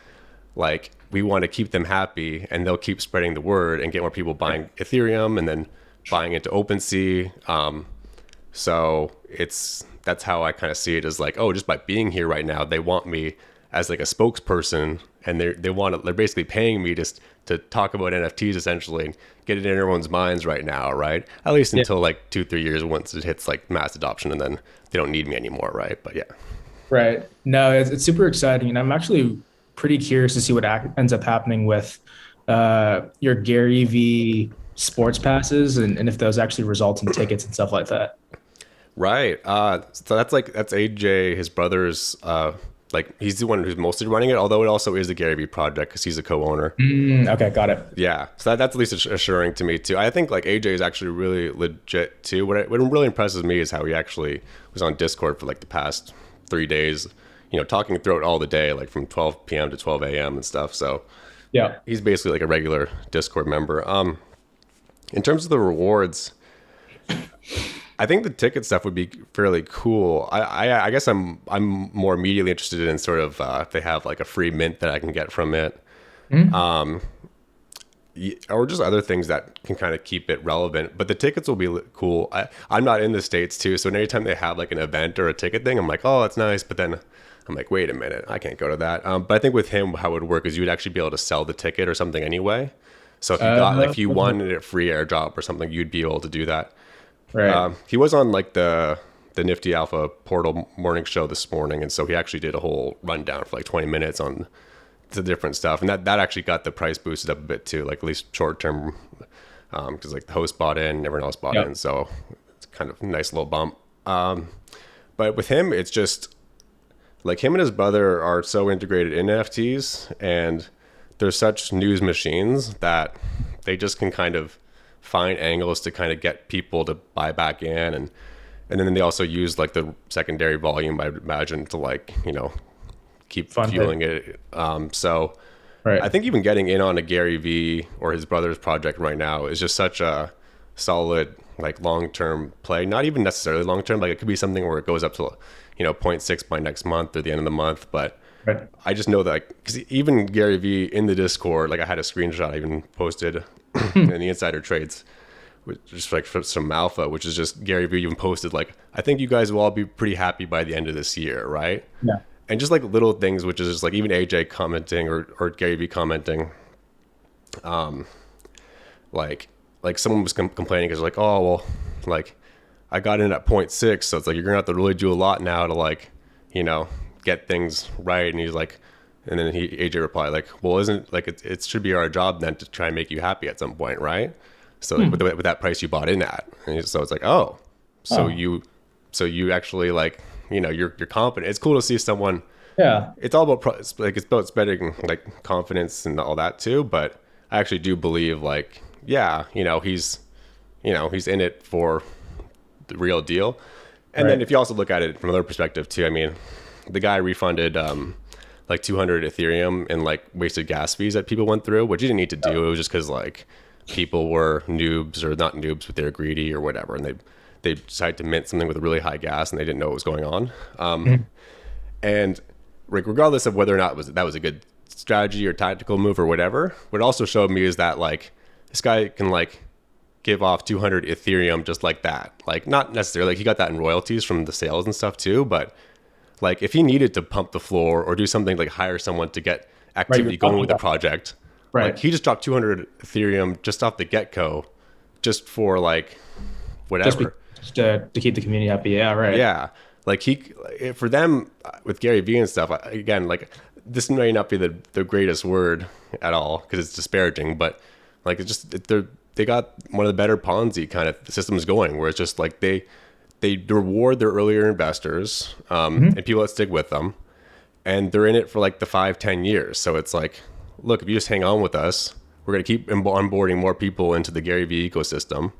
like we want to keep them happy, and they'll keep spreading the word and get more people buying Ethereum and then buying into OpenSea. So that's how I kind of see it as like, oh, just by being here right now, they want me as like a spokesperson, and they're basically paying me just to talk about NFTs essentially and get it in everyone's minds right now, right? At least Yeah. until like 2-3 years once it hits like mass adoption, and then they don't need me anymore, right? But yeah. Right. No, it's super exciting. And I'm actually pretty curious to see what ends up happening with your Gary V sports passes and if those actually result in tickets and stuff like that. Right. So that's AJ, his brother's. Like he's the one who's mostly running it, although it also is the Gary Vee project because he's a co-owner. Okay, got it. Yeah, so that's at least assuring to me too. I think like AJ is actually really legit too. What really impresses me is how he actually was on Discord for like the past 3 days, talking throughout all the day, like from 12 p.m. to 12 a.m. and stuff. So Yeah. he's basically like a regular Discord member. In terms of the rewards, I think the ticket stuff would be fairly cool. I guess I'm more immediately interested in sort of if they have like a free mint that I can get from it, or just other things that can kind of keep it relevant. But the tickets will be cool. I'm not in the States too, so anytime they have like an event or a ticket thing, I'm like, oh, that's nice. But then I'm like, wait a minute, I can't go to that. But I think with him, how it would work is you would actually be able to sell the ticket or something anyway. So if you got like if you wanted a free airdrop or something, you'd be able to do that. Right. He was on like the Nifty Alpha Portal morning show this morning, and so he actually did a whole rundown for like 20 minutes on the different stuff, and that actually got the price boosted up a bit too, like at least short term, because like the host bought in, and everyone else bought Yep. in, so it's kind of a nice little bump. But with him, it's just like him and his brother are so integrated in NFTs, and they're such news machines that they just can kind of find angles to kind of get people to buy back in, and then they also use like the secondary volume, I would imagine, to like keep Fund fueling it. So Right. I think even getting in on a Gary V or his brother's project right now is just such a solid like long-term play. Not even necessarily long-term, like it could be something where it goes up to zero point 0.6 by next month or the end of the month, but Right. I just know that because even Gary Vee in the Discord, like I had a screenshot I even posted in the insider trades, just like for some alpha, which is just Gary Vee even posted like, I think you guys will all be pretty happy by the end of this year, right? Yeah. And just like little things, which is just like even AJ commenting or Gary Vee commenting, like someone was complaining because like, oh well, like I got in at zero point 0.6, so it's like you're gonna have to really do a lot now to like get things right. And he's like, and then AJ replied like, well, isn't like it should be our job then to try and make you happy at some point, right? So like, with that price you bought in at, and so it's like, oh, so you actually like you're confident. It's cool to see someone. Yeah. It's all about like it's about spreading like confidence and all that too. But I actually do believe like he's in it for the real deal. And then Right. if you also look at it from another perspective too, I mean, the guy refunded like 200 Ethereum and like wasted gas fees that people went through, which he didn't need to do. It was just because like people were noobs or not noobs, but they were greedy or whatever, and they decided to mint something with a really high gas and they didn't know what was going on. Mhm. And like regardless of whether or not that was a good strategy or tactical move or whatever, what it also showed me is that like this guy can like give off 200 Ethereum just like that. Like not necessarily like he got that in royalties from the sales and stuff too, but like if he needed to pump the floor or do something like hire someone to get Right, you're activity going talking with the about project, like right. he just dropped 200 Ethereum just off the get go, just for like Just, whatever. just to keep the community happy. Yeah, right. Yeah, like he for them with Gary Vee and stuff. Again, like this may not be the greatest word at all because it's disparaging, but like it's just they got one of the better Ponzi kind of systems going, where it's just like they reward their earlier investors Mhm. and people that stick with them, and they're in it for like the 5-10 years. So it's like, look, if you just hang on with us, we're gonna keep onboarding more people into the Gary Vee ecosystem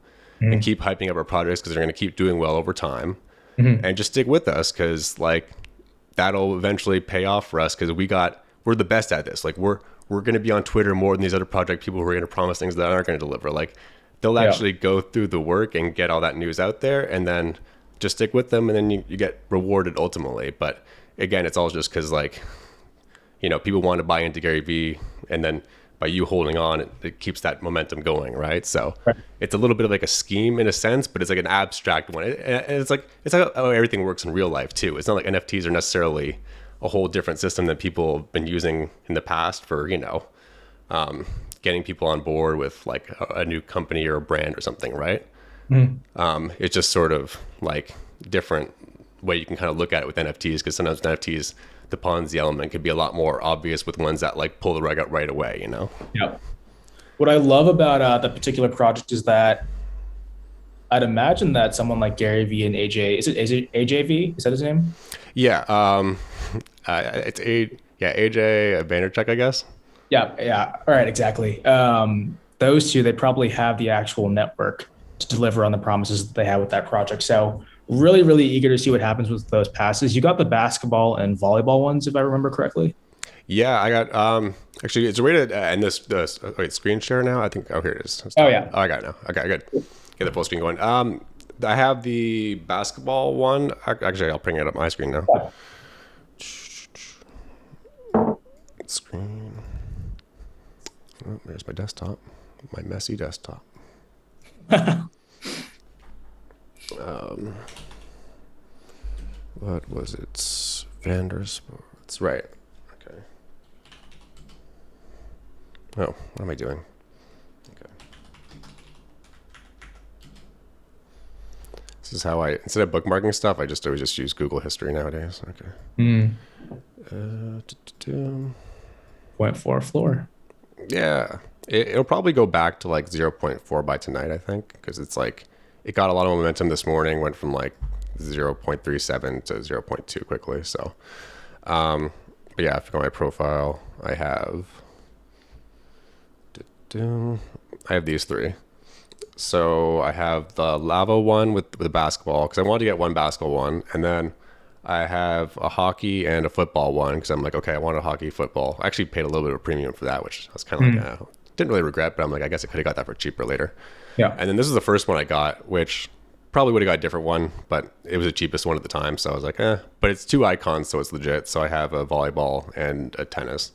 and Mhm. keep hyping up our projects because they're gonna keep doing well over time Mhm. and just stick with us because like that'll eventually pay off for us because we're the best at this. Like we're going to be on Twitter more than these other project people who are going to promise things that aren't going to deliver. Like they'll Yeah. actually go through the work and get all that news out there and then just stick with them and then you get rewarded ultimately. But again, it's all just because like people want to buy into Gary Vee, and then by you holding on, it keeps that momentum going, right? So Right. it's a little bit of like a scheme in a sense, but it's like an abstract one. And it's like how everything works in real life too. It's not like NFTs are necessarily a whole different system that people have been using in the past for getting people on board with like a new company or a brand or something, right? Mhm. It's just sort of like different way you can kind of look at it with NFTs because sometimes NFTs, the Ponzi element could be a lot more obvious with ones that like pull the rug out right away. Yeah. What I love about the particular project is that I'd imagine that someone like Gary Vee and AJ, is it AJV? Is that his name? Yeah. It's AJ Vaynerchuk, I guess. Yeah, yeah. All right, exactly. Those two, they probably have the actual network to deliver on the promises that they had with that project. So really, really eager to see what happens with those passes. You got the basketball and volleyball ones, if I remember correctly. Yeah, I got actually it's a way to end this wait, screen share now. I think here it is. Oh Stop. yeah. Oh, I got it now. Okay, good. Get the full screen going. I have the basketball one. Actually, I'll bring it up my screen now. Screen. Oh, there's my desktop. My messy desktop. What was it? Vandersports. Right. Okay. Oh, what am I doing? Okay. This is how instead of bookmarking stuff, I just always just use Google History nowadays. Okay. Mm, Uh, du- du- du. 0.4 floor. Yeah. It'll probably go back to like zero point 0.4 by tonight, I think, because it's like it got a lot of momentum this morning, went from like 0.37 to zero point 0.2 quickly. So, but yeah, if you go to my profile, I have these three. So I have the lava one with the basketball because I wanted to get one basketball one, and then I have a hockey and a football one because I'm like, okay, I want a hockey football. I actually paid a little bit of a premium for that, which I was kind of Mm, like, didn't really regret, but I'm like, I guess I could have got that for cheaper later. yeah. And then this is the first one I got, which probably would have got a different one, but it was the cheapest one at the time. So I was like, eh. But it's two icons, so it's legit. So I have a volleyball and a tennis.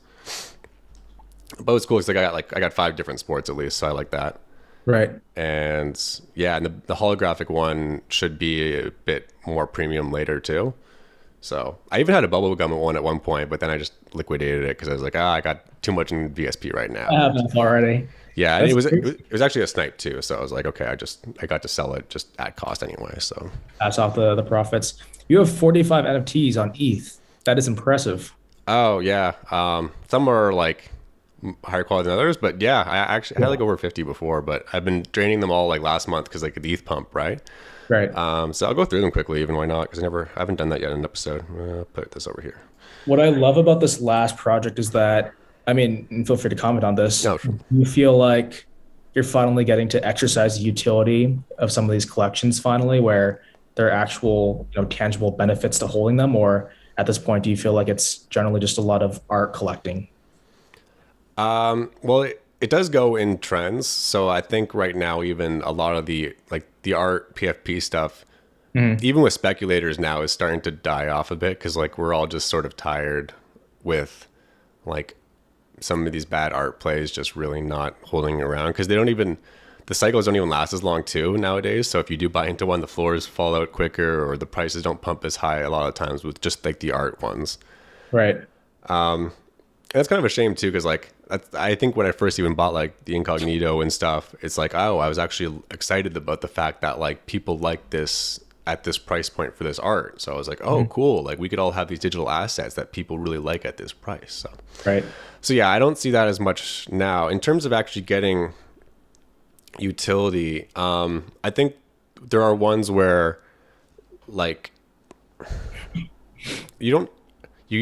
But it's cool because I got 5 different sports at least, so I like that. Right. And yeah, and the holographic one should be a bit more premium later too. So I even had a bubblegum one at one point, but then I just liquidated it because I was like, I got too much in VSP right now. I have enough already. Yeah, and That's it was actually a snipe too. So I was like, okay, I got to sell it just at cost anyway. So pass off the profits. You have 45 NFTs on ETH. That is impressive. oh yeah, some are like higher quality than others, but yeah, I actually had Yeah. like over 50 before, but I've been draining them all like last month because like the ETH pump, right? Right. So I'll go through them quickly, even why not? Because I haven't done that yet in an episode. Put this over here. What I love about this last project is that, I mean, and feel free to comment on this. No, sure. You feel like you're finally getting to exercise the utility of some of these collections finally, where there are actual, tangible benefits to holding them, or at this point, do you feel like it's generally just a lot of art collecting? Well, it does go in trends. So I think right now, even a lot of the like the art PFP stuff, even with speculators now, is starting to die off a bit because like we're all just sort of tired with like some of these bad art plays just really not holding around because they don't even the cycles don't even last as long too nowadays. So if you do buy into one, the floors fall out quicker or the prices don't pump as high a lot of times with just like the art ones. Right. And it's kind of a shame too because like I think when I first even bought like the Incognito and stuff, it's like, oh, I was actually excited about the fact that like people like this at this price point for this art. So I was like, oh, cool. Like we could all have these digital assets that people really like at this price. So, Right. so yeah, I don't see that as much now in terms of actually getting utility. I think there are ones where like you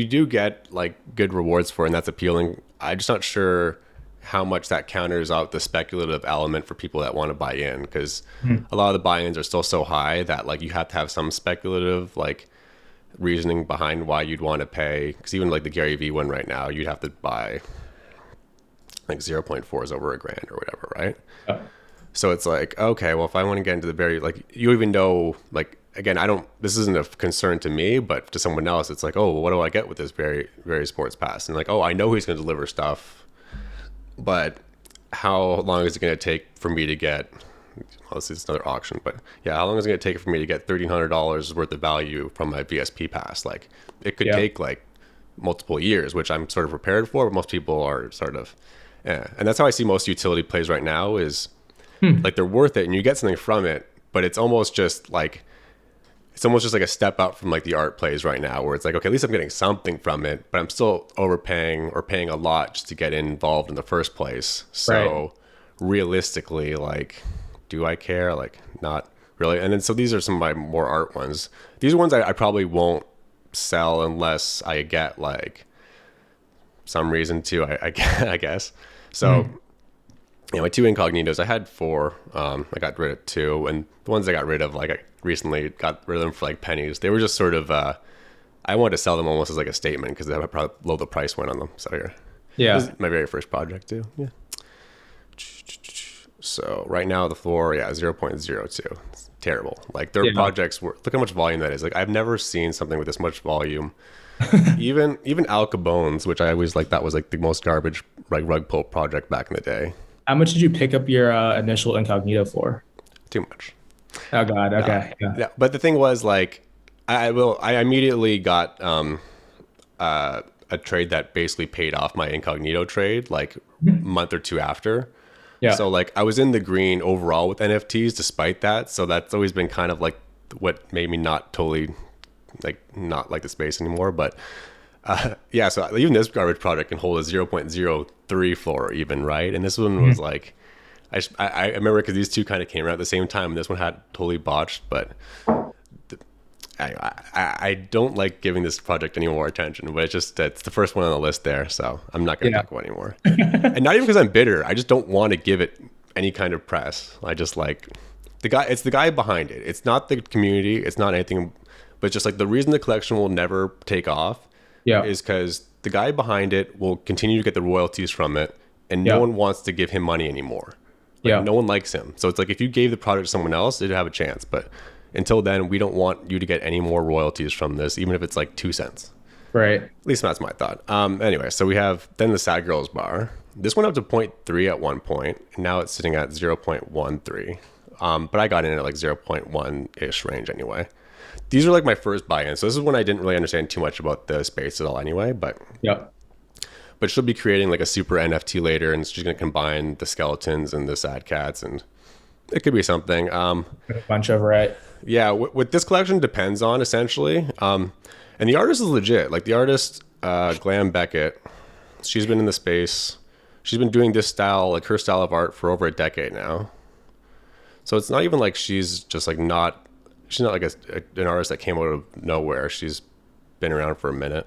do get like good rewards for it and that's appealing. I'm just not sure how much that counters out the speculative element for people that want to buy in because a lot of the buy-ins are still so high that like you have to have some speculative like reasoning behind why you'd want to pay because even like the Gary V one right now you'd have to buy like 0.4 is over $1,000 or whatever, right? So it's like, okay, well if I want to get into the very like you even know like again, this isn't a concern to me, but to someone else it's like, oh, well, what do I get with this very sports pass? And like, oh, I know he's going to deliver stuff, but how long is it going to take for me to get, well, this is another auction, but yeah, how long is it going to take for me to get $1,300 worth of value from my VSP pass? Like it could take like multiple years, which I'm sort of prepared for, but most people are sort of, and that's how I see most utility plays right now is like they're worth it and you get something from it, but it's almost just like a step up from like the art plays right now where it's like, okay, at least I'm getting something from it, but I'm still overpaying or paying a lot just to get involved in the first place. So realistically, like, do I care? Like not really. And then, so these are some of my more art ones. These are ones I probably won't sell unless I get like some reason to, I guess. So, you know, my two Incognitos, I had 4, I got rid of 2 and the ones I got rid of, like I recently got rid of them for like pennies. They were just sort of, I wanted to sell them almost as like a statement because how probably low the price went on them. So here, this is my very first project too. Yeah. So right now the floor, 0.02. It's terrible. Like their projects were, look how much volume that is. Like I've never seen something with this much volume. even Al Capone's, which I always like, that was like the most garbage like rug pull project back in the day. How much did you pick up your initial Incognito for? Too much. Oh God. Okay. Yeah. But the thing was like, I immediately got a trade that basically paid off my Incognito trade like a month or 2 after. Yeah. So like I was in the green overall with NFTs despite that. So that's always been kind of like what made me not totally not like the space anymore. But yeah, so even this garbage project can hold a 0.03 floor even, right? And this one was like, I remember because these two kind of came around at the same time and this one had totally botched, but I don't like giving this project any more attention, but it's the first one on the list there, so I'm not going to talk about it anymore. And not even because I'm bitter, I just don't want to give it any kind of press. I just like it's the guy behind it. It's not the community, it's not anything, but just like the reason the collection will never take off is because the guy behind it will continue to get the royalties from it, and no one wants to give him money anymore. Like, no one likes him. So it's like if you gave the product to someone else, it'd have a chance, but until then, we don't want you to get any more royalties from this, even if it's like 2 cents. Right. At least that's my thought. Anyway, so we have then the Sad Girls bar. This went up to 0.3 at one point, and now it's sitting at 0.13. But I got in at like 0.1-ish range anyway. These are like my first buy-in. So this is when I didn't really understand too much about the space at all anyway, but she'll be creating like a super NFT later, and she's going to combine the skeletons and the sad cats, and it could be something. A bunch of, right? Yeah, what this collection depends on, essentially. And the artist is legit. Like the artist, Glam Beckett, she's been in the space. She's been doing this style, like her style of art for over a decade now. So it's not even like she's just like she's not like an artist that came out of nowhere. She's been around for a minute.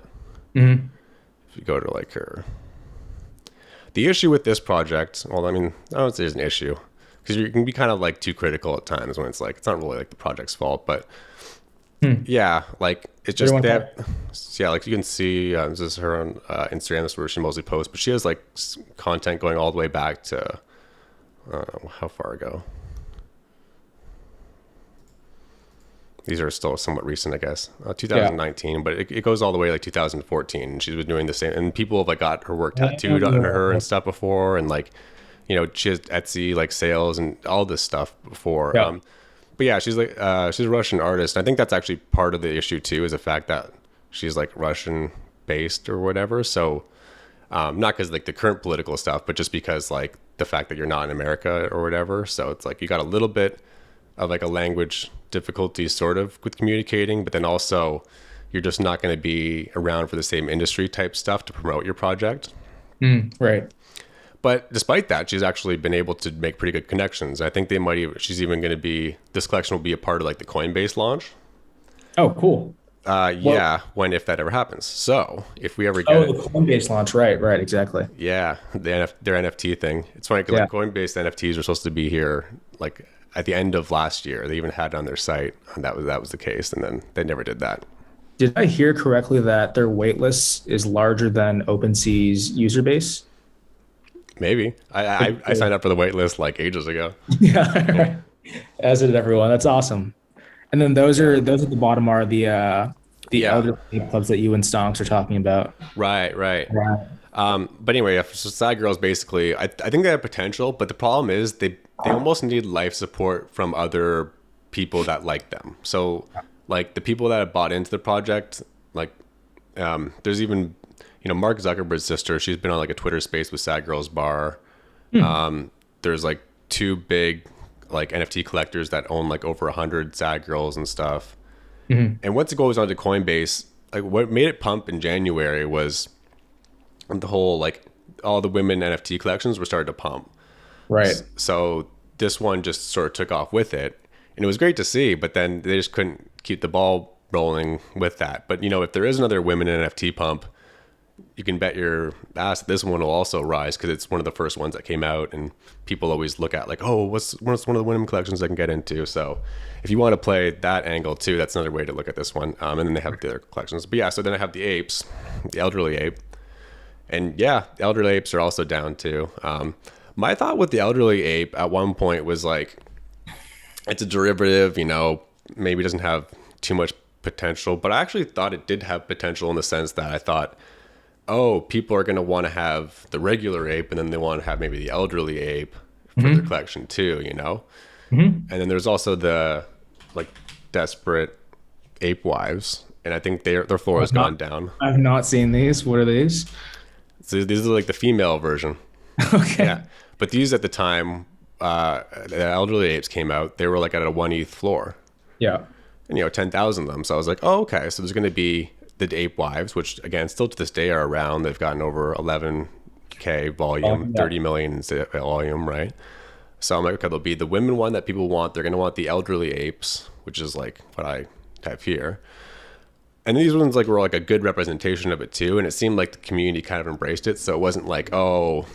Mm-hmm. If you go to like her. The issue with this project, well, I mean, I don't say there's an issue, because you can be kind of like too critical at times when it's like, it's not really like the project's fault, but yeah, like it's just that. yeah, like you can see, this is her on Instagram. That's where she mostly posts, but she has like content going all the way back to how far ago. These are still somewhat recent, I guess, 2019, but it goes all the way like 2014. And she's been doing the same, and people have like got her work tattooed on her and stuff before, and like, you know, she has Etsy like sales and all this stuff before. Yeah. But yeah, she's like she's a Russian artist. I think that's actually part of the issue too, is the fact that she's like Russian based or whatever. So not because like the current political stuff, but just because like the fact that you're not in America or whatever. So it's like you got a little bit of like a language difficulty sort of with communicating, but then also you're just not going to be around for the same industry type stuff to promote your project. Right. But despite that, she's actually been able to make pretty good connections. I think she's even going to be, this collection will be a part of like the Coinbase launch. Oh, cool. Yeah, if that ever happens. So if we ever get the Coinbase launch, right, exactly. yeah, their NFT thing. It's funny because like Coinbase NFTs were supposed to be here like at the end of last year. They even had it on their site, and that was the case, and then they never did that. Did I hear correctly that their waitlist is larger than OpenSea's user base? Maybe. I signed up for the waitlist like ages ago. Yeah, as did everyone. That's awesome. And then those at the bottom are the elderly clubs that you and Stonks are talking about. Right. But anyway, so Sad Girls basically, I think they have potential, but the problem is they almost need life support from other people that like them. So like the people that have bought into the project, like there's even, you know, Mark Zuckerberg's sister, she's been on like a Twitter space with Sad Girls Bar. There's like two big like NFT collectors that own like over 100 Sad Girls and stuff. And once it goes onto Coinbase, like what made it pump in January was the whole like all the women NFT collections were starting to pump. Right. So this one just sort of took off with it, and it was great to see, but then they just couldn't keep the ball rolling with that. But you know, if there is another women NFT pump, you can bet your ass that this one will also rise, because it's one of the first ones that came out, and people always look at like, oh, what's one of the women collections I can get into. So if you want to play that angle too, that's another way to look at this one. And then they have the other collections. But yeah, so then I have the apes, the elderly ape. And yeah, the elderly apes are also down too. My thought with the elderly ape at one point was like, it's a derivative, you know, maybe doesn't have too much potential, but I actually thought it did have potential in the sense that I thought, oh, people are going to want to have the regular ape, and then they want to have maybe the elderly ape for their collection too, you know? And then there's also the like desperate ape wives, and I think their floor has gone down. I've not seen these. What are these? So these are like the female version. Okay. Yeah. But these at the time, the elderly apes came out, they were like at a 1 ETH floor. Yeah. And, you know, 10,000 of them. So I was like, oh, okay. So there's going to be the ape wives, which again, still to this day are around. They've gotten over 11K volume, 30 million volume, right? So I'm like, okay, there'll be the women one that people want. They're going to want the elderly apes, which is like what I have here. And these ones like were like a good representation of it too. And it seemed like the community kind of embraced it. So it wasn't like, oh,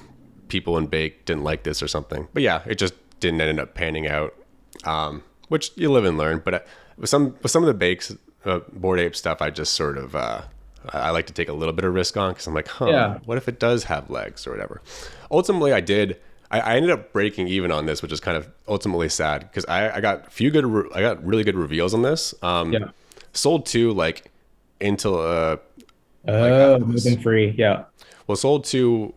people in Bake didn't like this or something. But yeah, it just didn't end up panning out, which you live and learn. But with some of the Bakes, Bored Ape stuff, I just sort of, I like to take a little bit of risk on, because I'm like, what if it does have legs or whatever? Ultimately, I ended up breaking even on this, which is kind of ultimately sad, because I got I got really good reveals on this. Sold to like Intel. Moving free. Yeah. Well, sold to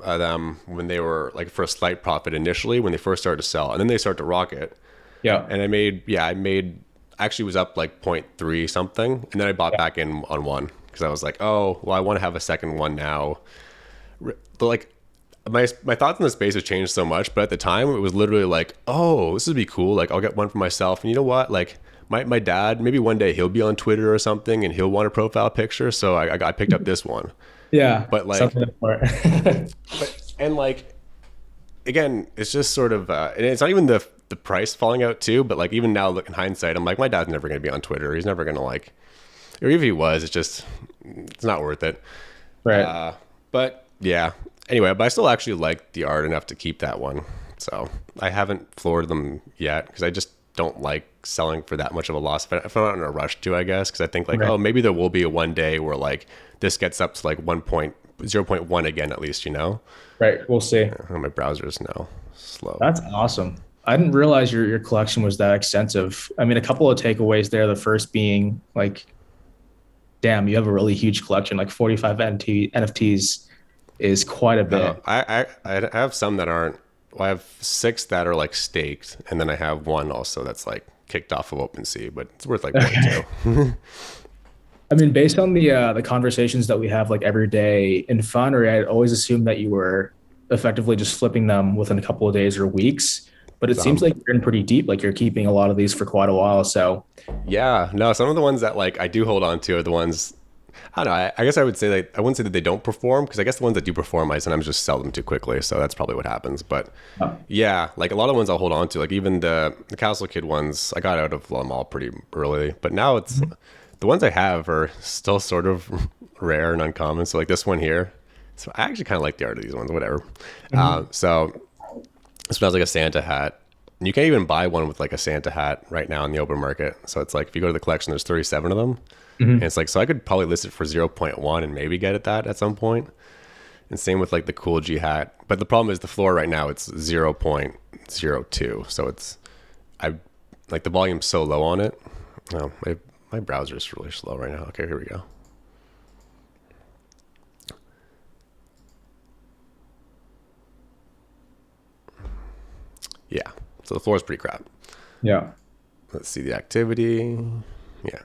them when they were like for a slight profit initially when they first started to sell, and then they start to rocket. Yeah. And I actually was up like 0.3 something, and then I bought back in on one, because I was like, oh, well, I want to have a second one now. But like my thoughts on the space have changed so much, but at the time it was literally like, oh, this would be cool. Like I'll get one for myself, and you know what? Like my dad, maybe one day he'll be on Twitter or something, and he'll want a profile picture. So I picked up this one. Yeah, but like, and like, again, it's just sort of, and it's not even the price falling out too, but like even now, look in hindsight, I'm like, my dad's never going to be on Twitter. He's never going to like, or if he was, it's not worth it. Right. But yeah. Anyway, but I still actually like the art enough to keep that one. So I haven't floored them yet, because don't like selling for that much of a loss if I'm not in a rush to, I guess, because I think like, Right. oh, maybe there will be a one day where like this gets up to like 0.1 again at least, you know. Right. We'll see. Oh, my browser's now slow. That's awesome. I didn't realize your collection was that extensive. I mean, a couple of takeaways there. The first being like, damn, you have a really huge collection. Like 45 NFTs is quite a No, bit. I have some that aren't. Well, I have 6 that are like staked, and then I have one also that's like kicked off of OpenSea, but it's worth like 0.2. I mean, based on the conversations that we have like every day in Foundry, I always assumed that you were effectively just flipping them within a couple of days or weeks. But it seems Some. like you're in pretty deep. Like you're keeping a lot of these for quite a while. So Yeah, no, some of the ones that like I do hold on to are the ones I don't know. I guess I would say like I wouldn't say that they don't perform because I guess the ones that do perform, I sometimes just sell them too quickly. So that's probably what happens. But yeah, like a lot of ones I'll hold on to. Like even the Castle Kid ones, I got out of them all pretty early. But now it's the ones I have are still sort of rare and uncommon. So like this one here, so I actually kind of like the art of these ones. Whatever. So this one has like a Santa hat. And you can't even buy one with like a Santa hat right now in the open market. So it's like if you go to the collection, there's 37 of them. And it's like, so I could probably list it for 0.1 and maybe get it that at some point. And same with like the Cool G hat. But the problem is the floor right now, it's 0.02. So it's, I like the volume's so low on it. Oh, my browser is really slow right now. Okay, here we go. Yeah. So the floor is pretty crap. yeah. Let's see the activity. Yeah.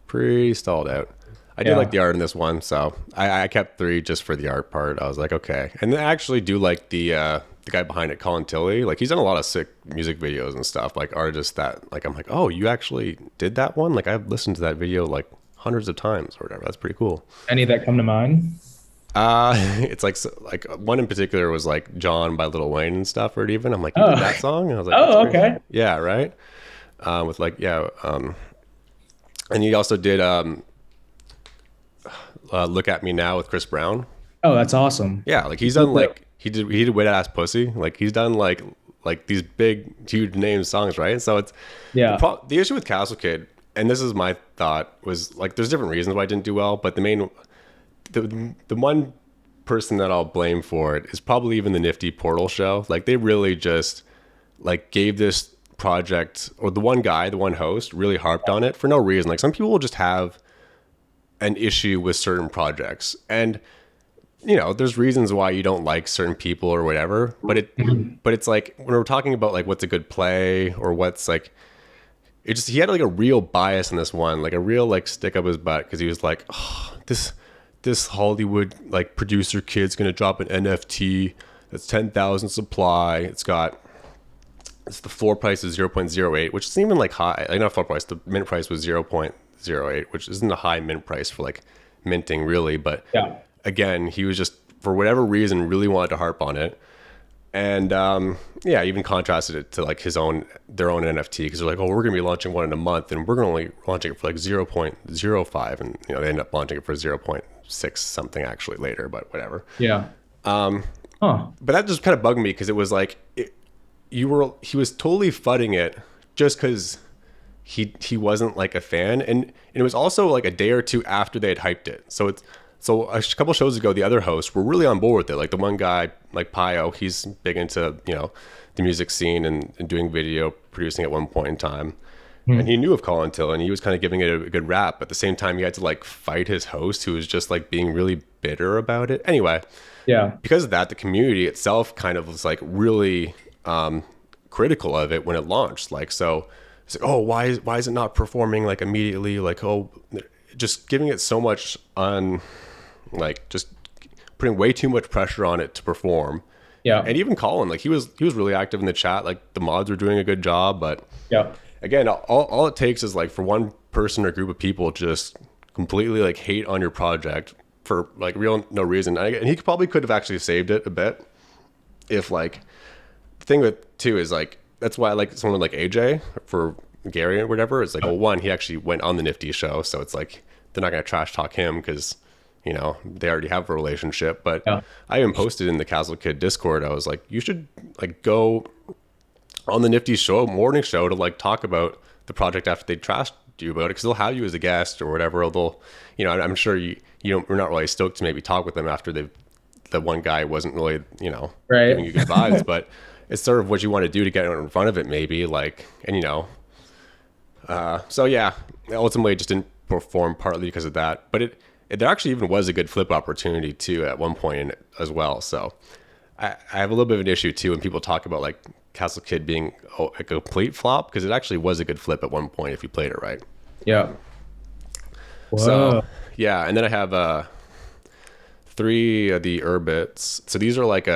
Pretty stalled out. I do Yeah. like the art in this one, so I kept 3 just for the art part. I was like, okay. And I actually do like the guy behind it, Colin Tilley. Like he's done a lot of sick music videos and stuff. Like artists that like I'm like, oh, you actually did that one? Like I've listened to that video like hundreds of times or whatever. That's pretty cool. Any that come to mind? It's like like one in particular was like John by Lil Wayne and stuff, or even I'm like, you Oh. did that song? And I was like, Oh, that's great. okay. Yeah, right. With like and he also did Look at Me Now with Chris Brown. Oh, that's awesome. Yeah, like he's done like he did Wet Ass Pussy. Like he's done like these big huge name songs, right? So it's Yeah. the issue with Castle Kid, and this is my thought, was like there's different reasons why I didn't do well, but the one person that I'll blame for it is probably even the Nifty Portal show. Like they really just like gave this project, or the one host really harped on it for no reason. Like some people will just have an issue with certain projects, and you know there's reasons why you don't like certain people or whatever, but it's like when we're talking about like what's a good play or what's like, it just, he had like a real bias in this one, like a real like stick up his butt, because he was like, oh, this Hollywood like producer kid's gonna drop an NFT that's 10,000 supply. It's the floor price is 0.08, which isn't even like high. Like not floor price, the mint price was 0.08, which isn't a high mint price for like minting really. But Yeah. again, he was just, for whatever reason, really wanted to harp on it. And yeah, even contrasted it to like their own NFT, because they're like, oh, we're gonna be launching one in a month, and we're gonna only launching it for like 0.05, and you know they end up launching it for 0.6 something actually later, but whatever. Yeah. Huh. But that just kind of bugged me, because it was like he was totally fudding it just because he wasn't like a fan, and it was also like a day or two after they had hyped it. So a couple shows ago, the other hosts were really on board with it. Like the one guy, like Pio, he's big into, you know, the music scene and doing video producing at one point in time. And he knew of Colin Till, and he was kind of giving it a good rap. But at the same time, he had to like fight his host, who was just like being really bitter about it. Anyway, Yeah. because of that, the community itself kind of was like really critical of it when it launched. Like, so it's like, oh, why is it not performing like immediately? Like, oh, just giving it so much on, like, just putting way too much pressure on it to perform. Yeah. And even Colin, like he was really active in the chat. Like the mods were doing a good job, but Yeah. again, all it takes is like for one person or group of people to just completely like hate on your project for like real no reason. And he probably could have actually saved it a bit if like, the thing with too is like, that's why I like someone like AJ for Gary or whatever. It's like, well, one, he actually went on the Nifty show, so it's like they're not gonna trash talk him because, you know, they already have a relationship. But Yeah. I even posted in the Castle Kid Discord, I was like, you should like go on the Nifty show morning show to like talk about the project after they trashed you about it, because they'll have you as a guest or whatever. Or they'll, I'm sure we're not really stoked to maybe talk with them after the one guy wasn't really, Right. giving you good vibes, but it's sort of what you want to do to get in front of it, maybe, like, and so yeah, ultimately it just didn't perform partly because of that, but there actually even was a good flip opportunity too at one point in it as well. So I have a little bit of an issue too when people talk about like Castle Kid being a complete flop, because it actually was a good flip at one point if you played it right. Yeah. So Whoa. yeah, and then I have 3 of the Urbits. So these are like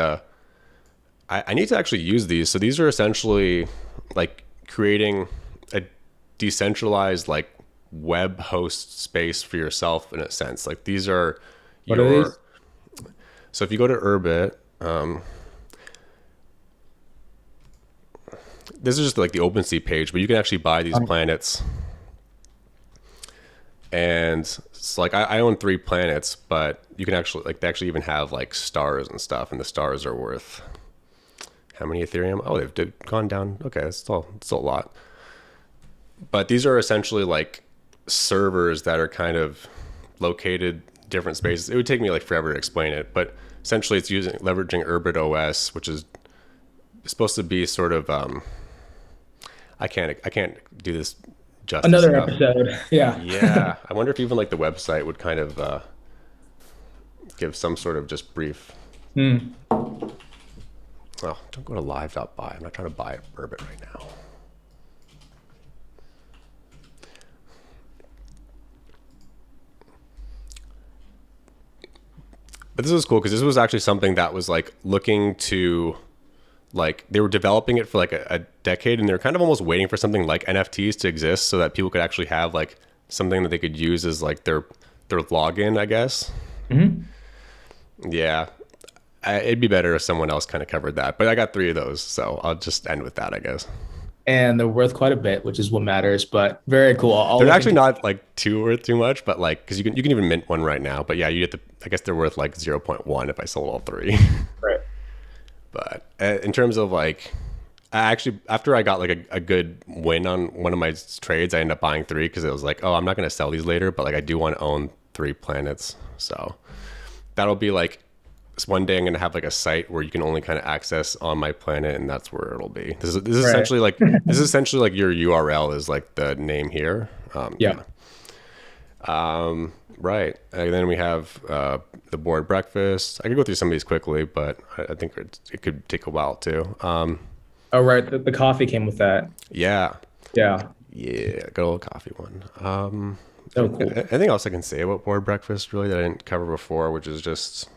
I need to actually use these. So these are essentially like creating a decentralized like web host space for yourself in a sense. Like these are What are these? So if you go to Urbit, this is just like the OpenSea page, but you can actually buy these planets. And it's like I own 3 planets, but you can actually like they actually even have like stars and stuff, and the stars are worth how many Ethereum? Oh, they've gone down. Okay, it's still a lot. But these are essentially like servers that are kind of located different spaces. It would take me like forever to explain it, but essentially it's leveraging Urbit OS, which is supposed to be sort of I can't do this justice Another enough. episode. Yeah. Yeah, I wonder if even like the website would kind of give some sort of just brief. Oh, don't go to live.buy. I'm not trying to buy Urbit right now. But this was cool because this was actually something that was like looking to, like, they were developing it for like a decade, and they're kind of almost waiting for something like NFTs to exist so that people could actually have like something that they could use as like their login, I guess. Yeah, it'd be better if someone else kind of covered that. But I got 3 of those, so I'll just end with that, I guess. And they're worth quite a bit, which is what matters. But very cool. I'll They're look actually into. not like too worth too much, but like because you can even mint one right now. But yeah, you get the, I guess they're worth like 0.1 if I sold all 3. Right. But in terms of like, I actually, after I got like a good win on one of my trades, I ended up buying 3 because it was like, oh, I'm not going to sell these later, but like I do want to own 3 planets. So that'll be like, one day I'm going to have like a site where you can only kind of access on my planet, and that's where it'll be. This is Right. essentially like, this is essentially like your URL is like the name here. Yeah. Right. And then we have the board breakfast. I could go through some of these quickly, but I think it could take a while too. Oh, right. The coffee came with that. Yeah. Yeah. Yeah. Good old coffee one. So cool. Anything else I can say about board breakfast really that I didn't cover before, which is just,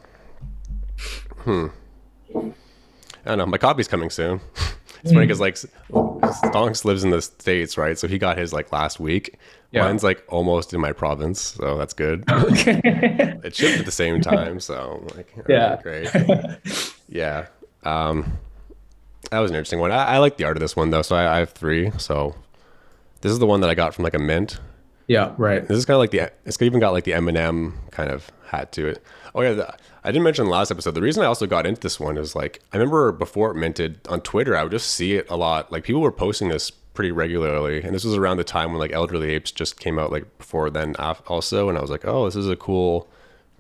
I don't know. My copy's coming soon. It's funny because like Stonks lives in the States, right? So he got his like last week. Yeah. Mine's like almost in my province, so that's good. It shipped at the same time, so I'm like, Yeah. great. Yeah. That was an interesting one. I like the art of this one though, so I have 3. So this is the one that I got from like a mint. Yeah. Right. This is kind of like it's even got like the M&M kind of hat to it. Oh yeah, I didn't mention in the last episode. The reason I also got into this one is like, I remember before it minted on Twitter, I would just see it a lot. Like people were posting this pretty regularly. And this was around the time when like Elderly Apes just came out, like before then also. And I was like, oh, this is a cool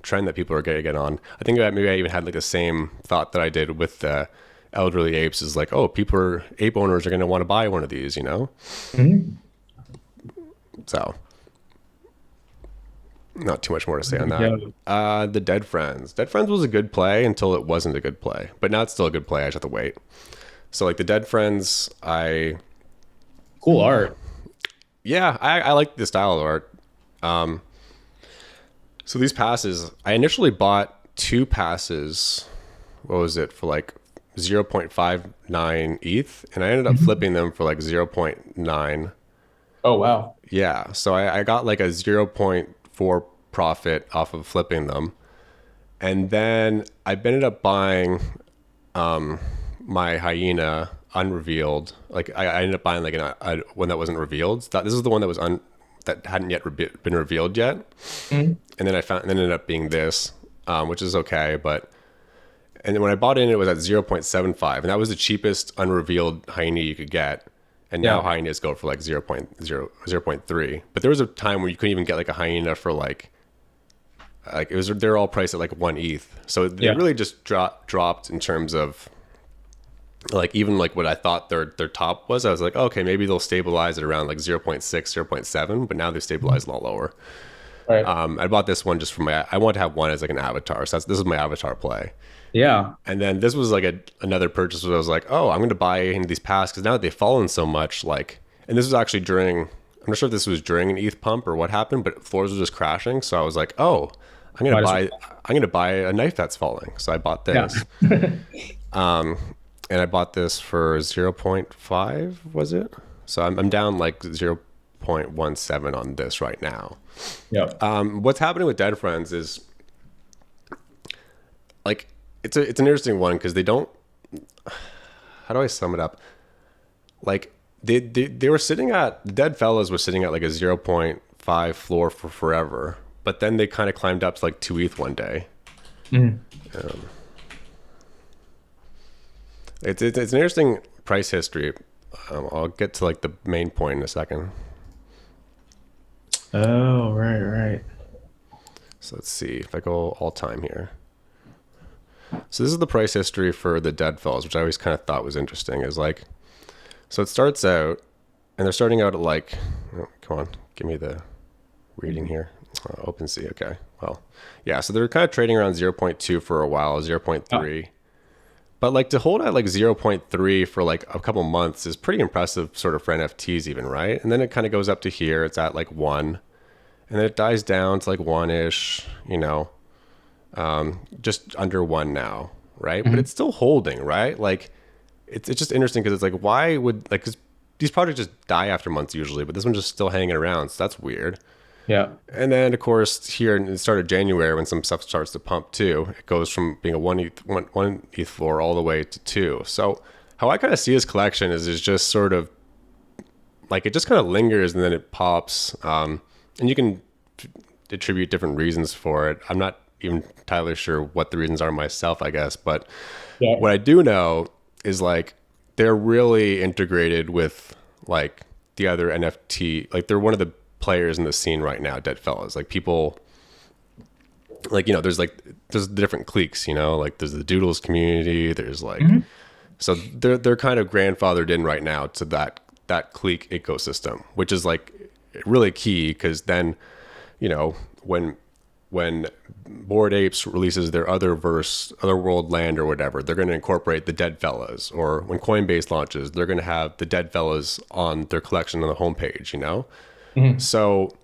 trend that people are going to get on. I think that maybe I even had like the same thought that I did with the Elderly Apes, is like, oh, ape owners are going to want to buy one of these, So not too much more to say on that. The Dead Friends. Dead Friends was a good play until it wasn't a good play. But now it's still a good play. I just have to wait. So like the Dead Friends, Cool art. yeah, I like the style of art. So these passes, I initially bought 2 passes. What was it, for like 0.59 ETH, and I ended up flipping them for like 0.9. Oh, wow. Yeah, so I got like a 0.4 profit off of flipping them, and then I ended up buying my hyena unrevealed. Like I ended up buying like a one that wasn't revealed. This is the one that was that hadn't yet been revealed yet, and then I found, and then ended up being this, which is okay, but And then when I bought in, it was at 0.75, and that was the cheapest unrevealed hyena you could get. And now Yeah. hyenas go for like 0.3. But there was a time where you couldn't even get like a hyena for like it was, they're all priced at like 1 ETH. So they Yeah. really just dropped in terms of like even like what I thought their top was. I was like, oh, okay, maybe they'll stabilize at around like 0.6, 0.7, but now they stabilized a lot lower. Right. I bought this one just for I wanted to have one as like an avatar. So this is my avatar play. Yeah. And then this was like another purchase where I was like, oh, I'm going to buy into these pass because now that they've fallen so much, like, and this was actually during, I'm not sure if this was during an ETH pump or what happened, but floors were just crashing. So I was like, oh, I'm going to buy a knife that's falling. So I bought this. Yeah. And I bought this for 0.5, was it? So I'm down like 0.17 on this right now. Yeah. What's happening with Dead Friends is like, it's an interesting one because they don't, how do I sum it up? Like they were sitting at, the Dead Fellas were sitting at like a 0.5 floor for forever, but then they kind of climbed up to like 2 ETH one day. It's an interesting price history. I'll get to like the main point in a second. Oh, right. So let's see if I go all time here. So this is the price history for the Dead Fellas, which I always kind of thought was interesting. Is like, so it starts out, and they're starting out at like, oh, come on, give me the reading here. OpenSea, okay. Well, yeah, so they're kind of trading around 0.2 for a while, 0.3. But like to hold at like 0.3 for like a couple months is pretty impressive sort of for NFTs even, right? And then it kind of goes up to here. It's at like 1. And then it dies down to like 1-ish, just under 1 now, right? But it's still holding, right? Like it's just interesting because it's like, why would, like, because these projects just die after months usually, but this one's just still hanging around. So that's weird. Yeah. And then, of course, here in the start of January, when some stuff starts to pump too, it goes from being a one ETH floor all the way to 2. So how I kind of see his collection is just sort of like it just kind of lingers and then it pops. And you can attribute different reasons for it. I'm not even entirely sure what the reasons are myself, I guess. But what I do know is like they're really integrated with like the other NFT. Like they're one of the players in the scene right now, Dead Fellas. Like people, like, there's different cliques, like there's the Doodles community. There's like, so they're kind of grandfathered in right now to that clique ecosystem, which is like really key because then, when Bored Apes releases their Otherworld Land or whatever, they're going to incorporate the Dead Fellas. Or when Coinbase launches, they're going to have the Dead Fellas on their collection on the homepage, So,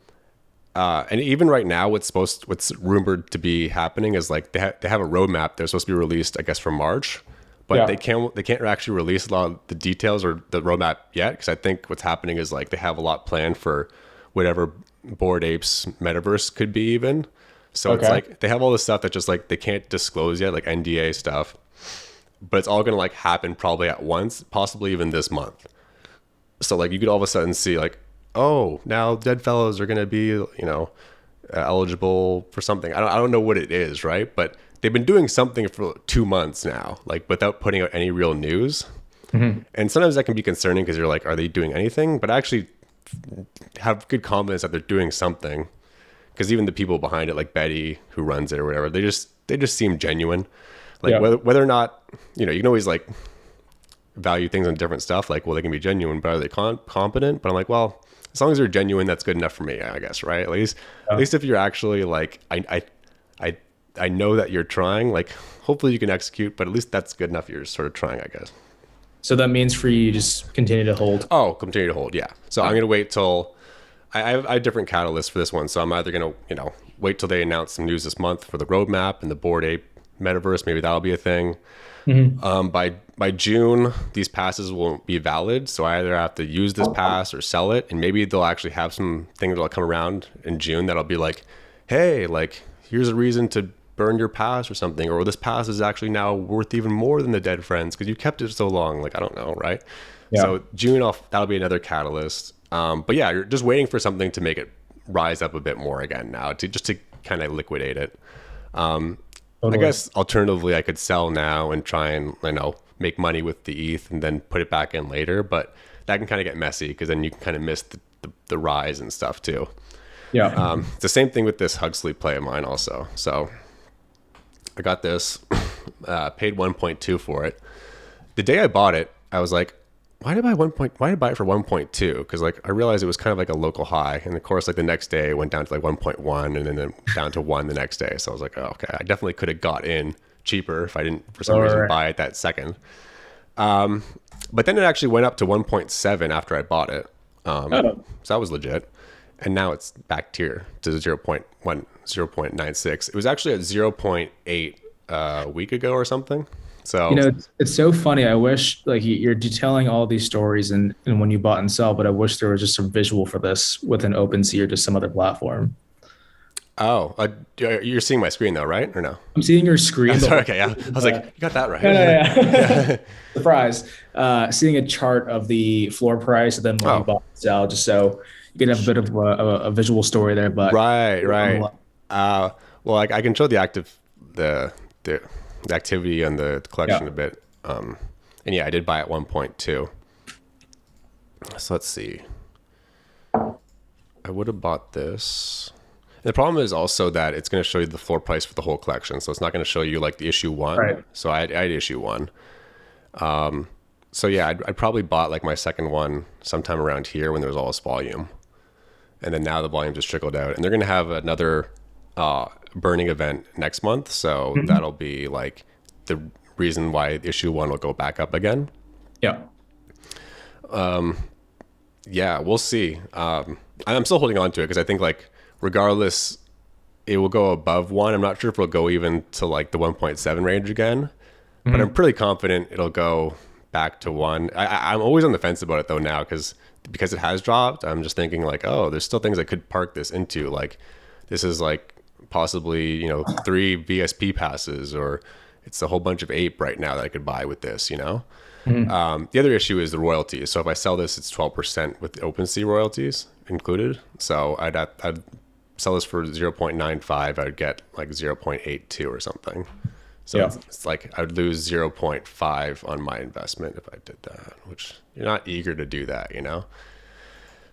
and even right now, what's rumored to be happening is like they have a roadmap. They're supposed to be released, I guess, for March, but they can't actually release a lot of the details or the roadmap yet because I think what's happening is like they have a lot planned for whatever Bored Apes metaverse could be even. So it's like they have all this stuff that just like they can't disclose yet, like NDA stuff, but it's all gonna like happen probably at once, possibly even this month. So like you could all of a sudden see like, oh, now Dead Fellows are gonna be eligible for something. I don't know what it is, right? But they've been doing something for 2 months now, like without putting out any real news. And sometimes that can be concerning because you're like, are they doing anything? But I actually have good confidence that they're doing something. Because even the people behind it, like Betty, who runs it or whatever, they just seem genuine. Like whether or not, you can always like value things on different stuff. Like, well, they can be genuine, but are they competent? But I'm like, well, as long as they're genuine, that's good enough for me, I guess, right? At least if you're actually like, I know that you're trying. Like, hopefully you can execute, but at least that's good enough. You're sort of trying, I guess. So that means for you, just continue to hold. Oh, continue to hold, yeah. So I'm gonna wait till. I have different catalysts for this one, so I'm either going to, wait till they announce some news this month for the roadmap and the Bored Ape metaverse. Maybe that'll be a thing. By June, these passes won't be valid, so I either have to use this pass or sell it, and maybe they'll actually have some thing that'll come around in June that'll be like, hey, like here's a reason to burn your pass or something, or this pass is actually now worth even more than the Dead Friends because you kept it so long. Like I don't know, right? Yeah. So June, that'll be another catalyst. But yeah, you're just waiting for something to make it rise up a bit more again now, to kind of liquidate it. I Totally. guess alternatively, I could sell now and try and, make money with the ETH and then put it back in later. But that can kind of get messy because then you can kind of miss the rise and stuff too. Yeah. It's the same thing with this Huxley play of mine also. So I got this, paid 1.2 for it. The day I bought it, I was like, why did I buy it for 1.2? Because like I realized it was kind of like a local high, and of course like the next day it went down to like 1.1, and then down to 1 the next day. So I was like, oh, okay, I definitely could have got in cheaper if I didn't for some reason buy it that second. But then it actually went up to 1.7 after I bought it. So that was legit. And now it's back tier to 0.1, 0.96. It was actually at 0.8 a week ago or something. So it's so funny. I wish like you're detailing all these stories and when you bought and sell, but I wish there was just some visual for this with an OpenSea or just some other platform. oh, you're seeing my screen though, right? Or no? I'm seeing your screen. Sorry, okay, yeah. I was like, you got that right. Yeah. Surprise. Seeing a chart of the floor price and then when you Oh, bought and sell, just so you can have a bit of a visual story there. But right. Well, I can show the the activity and the collection yeah, a bit. And yeah, I did buy at 1.2. So let's see. I would have bought this. The problem is also that it's going to show you the floor price for the whole collection. So it's not going to show you like the issue one. right. So I'd issue one. So yeah, I'd probably bought like my second one sometime around here when there was all this volume. And then now the volume just trickled out. And they're going to have another burning event next month. So that'll be like the reason why issue one will go back up again. Yeah. Yeah, we'll see. I'm still holding on to it because I think like regardless, it will go above one. I'm not sure if it'll go even to like the 1.7 range again, but I'm pretty confident it'll go back to one. I'm always on the fence about it though now because it has dropped. I'm just thinking like, oh, there's still things I could park this into. Like this is like possibly 3 VSP passes, or it's a whole bunch of ape right now that I could buy with this. The other issue is the royalties. So if I sell this, it's 12% with the OpenSea royalties included. So I'd sell this for 0.95. I'd get like 0.82 or something. So Yeah. it's like I would lose 0.5 on my investment if I did that, which you're not eager to do that.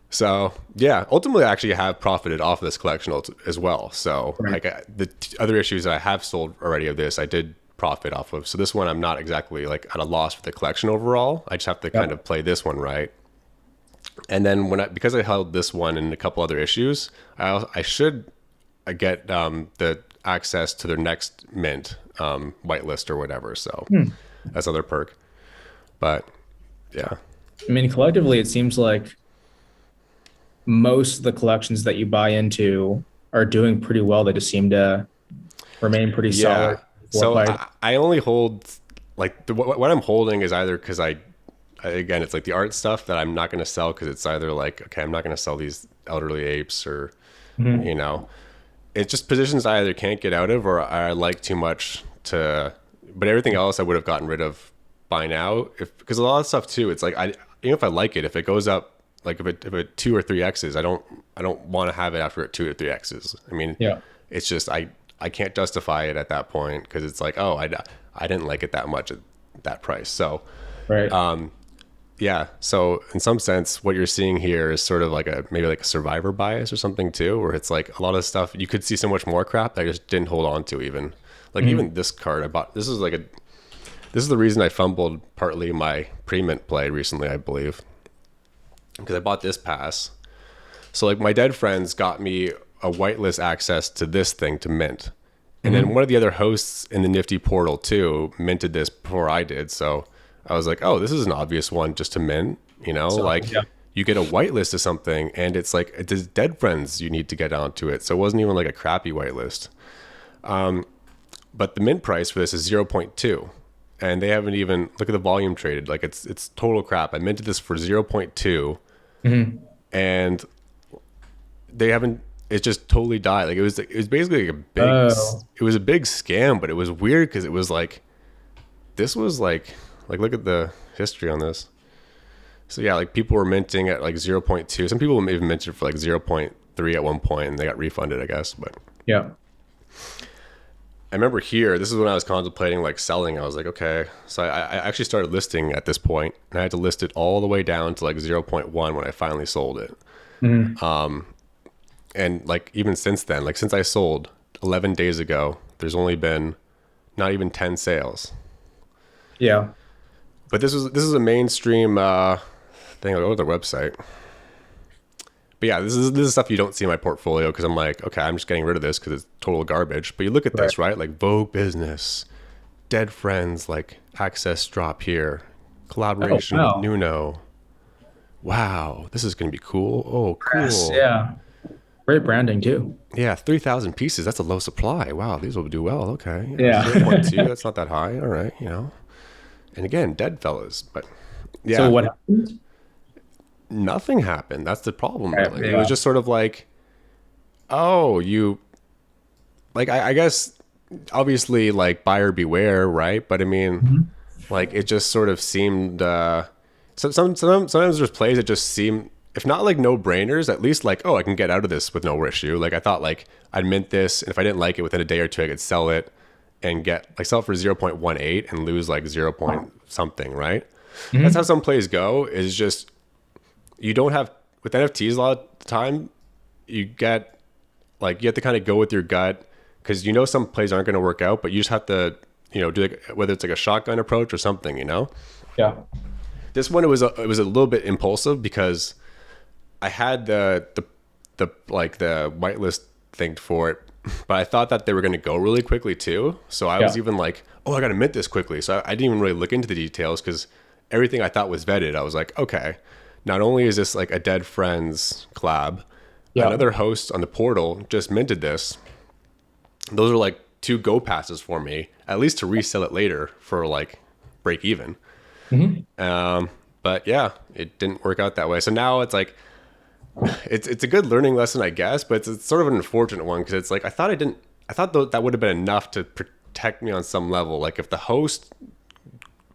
So yeah, ultimately I actually have profited off of this collection as well. So Right. like the other issues that I have sold already of this, I did profit off of. So this one, I'm not exactly like at a loss for the collection overall. I just have to kind of play this one right. And then because I held this one and a couple other issues, I should get the access to their next mint whitelist or whatever. So that's another perk. But yeah, I mean, collectively, it seems like most of the collections that you buy into are doing pretty well. They just seem to remain pretty yeah. solid. So I only hold like what I'm holding is either because again, it's like the art stuff that I'm not going to sell because it's either like, okay, I'm not going to sell these elderly apes or, it's just positions I either can't get out of or I like too much but everything else I would have gotten rid of by now. Because a lot of stuff too, it's like, even if I like it, if it goes up, like if it 2 or 3 X's, I don't want to have it after it 2 or 3 X's. I mean, Yeah. it's just, I can't justify it at that point because it's like, oh, I didn't like it that much at that price. So, Right. yeah. So in some sense, what you're seeing here is sort of like maybe like a survivor bias or something too, where it's like a lot of stuff you could see so much more crap that I just didn't hold on to even. Like even this card I bought. This is the reason I fumbled partly my pre-mint play recently, I believe, because I bought this pass. So like my dead friends got me a whitelist access to this thing to mint, and then one of the other hosts in the Nifty portal too minted this before I did. So I was like, oh, this is an obvious one just to mint, Yeah. you get a whitelist of something and it's like, it's dead friends you need to get onto it. So it wasn't even like a crappy whitelist. But the mint price for this is 0.2 and they haven't even, look at the volume traded. Like it's total crap. I minted this for 0.2 and they haven't, it just totally died. Like it was basically like it was a big scam, but it was weird because it was like, this was like look at the history on this. So yeah, like people were minting at like 0.2. Some people even minted for like 0.3 at one point and they got refunded, I guess. But Yeah. I remember here, this is when I was contemplating like selling. I was like, okay. So I actually started listing at this point, and I had to list it all the way down to like zero point 0.1 when I finally sold it. Mhm. And like even since then, like since I sold 11 days ago, there's only been not even 10 sales. Yeah. But this is a mainstream thing. I'll go to their website. But yeah, this is stuff you don't see in my portfolio because I'm like, okay, I'm just getting rid of this because it's total garbage. But you look at Right. this, right? Like Vogue Business, Dead Friends, like Access Drop here, Oh, collaboration with wow. Nuno. Wow, this is gonna be cool. Oh, Yes. cool. Yeah. Great branding too. Yeah, 3,000 pieces. That's a low supply. Wow, these will do well. Okay, yeah, Yeah. zero point 0.2. That's not that high. All right, you know. And again, dead fellas. But So yeah, what happened? nothing happened. That's the problem, Right, really. It was yeah. just sort of like, oh, you like I guess obviously like buyer beware, right? But I mean, Mhm. like it just sort of seemed sometimes there's plays that just seem if not like no brainers, at least like, oh, I can get out of this with no issue. Like I thought like I'd mint this, and if I didn't like it within a day or two, I could sell it and get like sell it for 0.18 and lose like 0 point something, right? That's how Mhm. some plays go, is just you don't have with NFTs a lot of the time, you get like you have to kind of go with your gut because you know some plays aren't going to work out, but you just have to do like whether it's like a shotgun approach or something. Yeah. This one it was a little bit impulsive because I had the like the whitelist thing for it, but I thought that they were going to go really quickly too. So I was Yeah. even like, oh, I got to mint this quickly. So I didn't even really look into the details because everything I thought was vetted. I was like, okay, not only is this like a Dead Friends collab, Yeah. another host on the portal just minted this. Those are like two go passes for me, at least to resell it later for like break even. Mhm. But yeah, it didn't work out that way. So now it's like it's a good learning lesson, I guess, but it's sort of an unfortunate one because it's like I thought that would have been enough to protect me on some level. Like if the host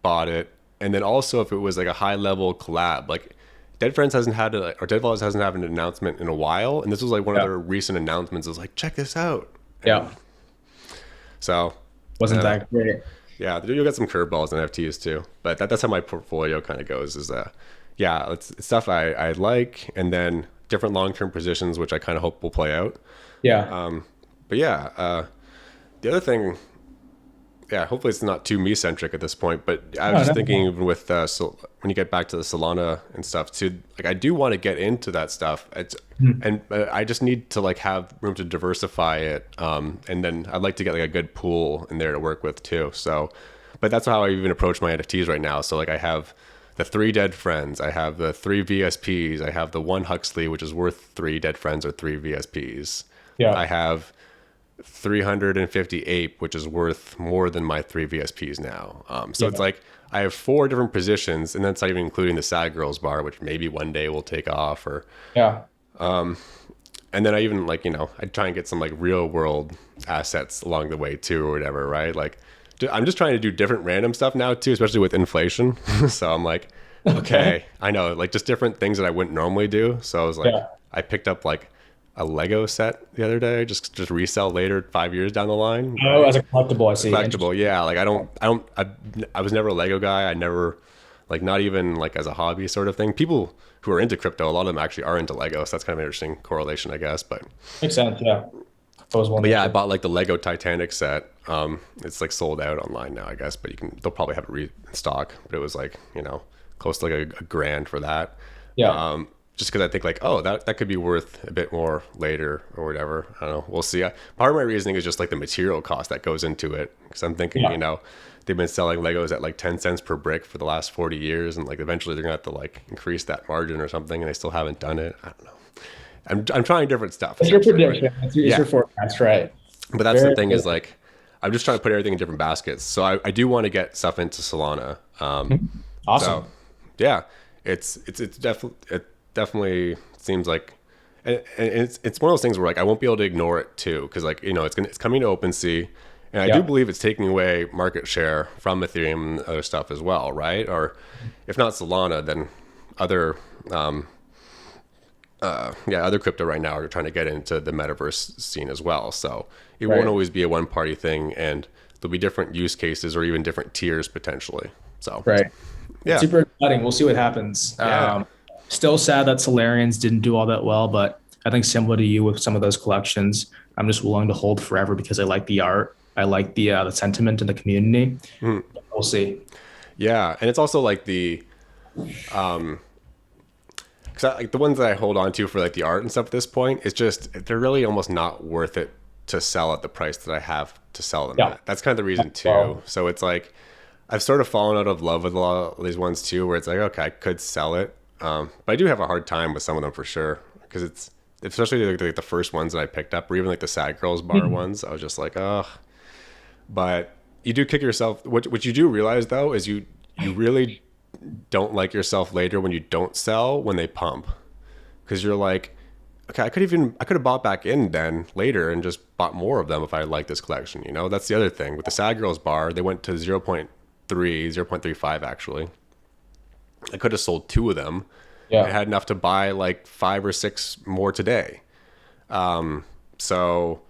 bought it, and then also if it was like a high level collab, like Dead Friends hasn't had or Dead Fellas hasn't had an announcement in a while, and this was like one of Yeah. their recent announcements. It was like, check this out, and Yeah. so Wasn't uh, that great? yeah, you'll get some curveballs in NFTs too. But that's how my portfolio kind of goes. Is yeah, it's stuff I like, and then different long term positions, which I kind of hope will play out. Yeah. But yeah, the other thing, yeah, hopefully it's not too me centric at this point. But I was Oh, just no, thinking, no. even with so when you get back to the Solana and stuff too, like I do want to get into that stuff. Mhm. And I just need to like have room to diversify it, and then I'd like to get like a good pool in there to work with too. So, but that's how I even approach my NFTs right now. So like I have the 3 Dead Friends, I have the 3 VSPs, I have the 1 Huxley, which is worth 3 Dead Friends or 3 VSPs. I Yeah. have 350 ape, which is worth more than my 3 VSPs now. So it's Yeah. like I have 4 different positions, and that's not even including the Sad Girls bar, which maybe one day will take off. Or Yeah. and then I even like I try and get some like real world assets along the way too, or whatever, right? Like I'm just trying to do different random stuff now too, especially with inflation. So I'm like, Okay. okay, I know like just different things that I wouldn't normally do. So I was like, Yeah. I picked up like a Lego set the other day, just resell later 5 years down the line, Oh, right? as a collectible, I A see. collectible, Interesting. yeah. Like I was never a Lego guy. I never like not even like as a hobby sort of thing. People who are into crypto, a lot of them actually are into Lego, so that's kind of an interesting correlation, I guess. Makes sense. Yeah. I was But wondering yeah, I too. bought like the Lego Titanic set. It's like sold out online now, I guess, but they'll probably have it in stock. But it was like close to like a grand for that. Yeah. Just because I think like, oh, that could be worth a bit more later or whatever. I don't know. We'll see. Part of my reasoning is just like the material cost that goes into it. Because I'm thinking, Yeah. they've been selling Legos at like 10 cents per brick for the last 40 years, and like eventually they're gonna have to like increase that margin or something, and they still haven't done it. I don't know. I'm trying different stuff It's your essentially, right? prediction. It's your Yeah. forecast, right? But that's the Very thing is cool. like, I'm just trying to put everything in different baskets. So I do want to get stuff into Solana. So Awesome. yeah, it definitely seems like, and it's one of those things where like I won't be able to ignore it too, because like it's coming to OpenSea, and I do Yeah. believe it's taking away market share from Ethereum and other stuff as well, right? Or if not Solana, then other yeah, other crypto right now are trying to get into the metaverse scene as well. So it won't Right. always be a one party thing, and there'll be different use cases or even different tiers potentially. So Right. It's yeah, super exciting. We'll see what happens. yeah, Still sad that Solarians didn't do all that well, but I think similar to you with some of those collections, I'm just willing to hold forever because I like the art. I like the sentiment in the community. We'll see. yeah, and it's also like because like the ones that I hold on to for like the art and stuff at this point, it's just they're really almost not worth it to sell at the price that I have to sell them Yeah. at. That's kind of the reason too. Well, So it's like I've sort of fallen out of love with a lot of these ones too, where it's like okay, I could sell it, but I do have a hard time with some of them for sure because it's especially like the first ones that I picked up, or even like the Sad Girls Bar ones. I was just like, oh, but you do kick yourself. What you do realize though is you really don't like yourself later when you don't sell when they pump, because you're like, okay, I could have bought back in then later and just bought more of them if I like this collection. You know, that's the other thing with the Sad Girls Bar. They went to 0.35 actually. I could have sold two of them. I yeah. had enough to buy like five or six more today. So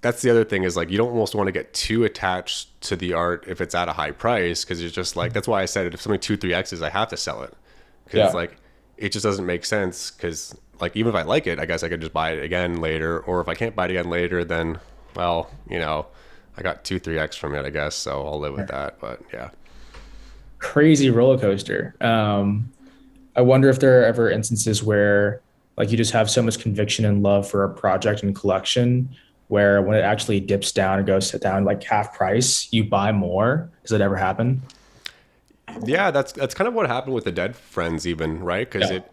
that's the other thing is like you don't almost want to get too attached to the art if it's at a high price, because you're just like, that's why I said it, if something 2 3x's I have to sell it, because it's Yeah. like it just doesn't make sense, because like even if I like it I guess I could just buy it again later, or if I can't buy it again later then well, you know, I got 2 3x from it I guess, so I'll live with that. But yeah. Crazy roller coaster. I wonder if there are ever instances where like you just have so much conviction and love for a project and collection where when it actually dips down and goes down like half price, you buy more. Does that ever happen? Yeah, that's kind of what happened with the Dead Friends even, right? Because Yeah. it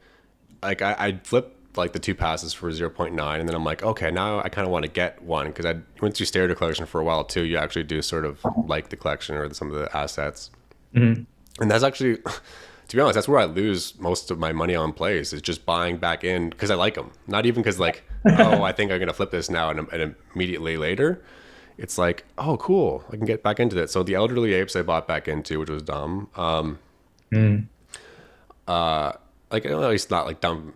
like I flipped like the two passes for 0.9, and then I'm like, okay, now I kind of want to get one, because I went through Stereo Collection for a while too. You actually do sort of like the collection or some of the assets, Mhm. and that's actually, to be honest, that's where I lose most of my money on plays, is just buying back in because I like them. Not even because like, oh, I think I'm gonna flip this now and immediately later. It's like, oh, cool, I can get back into it. So the Elderly Apes I bought back into, which was dumb. Mm. Like at least not like dumb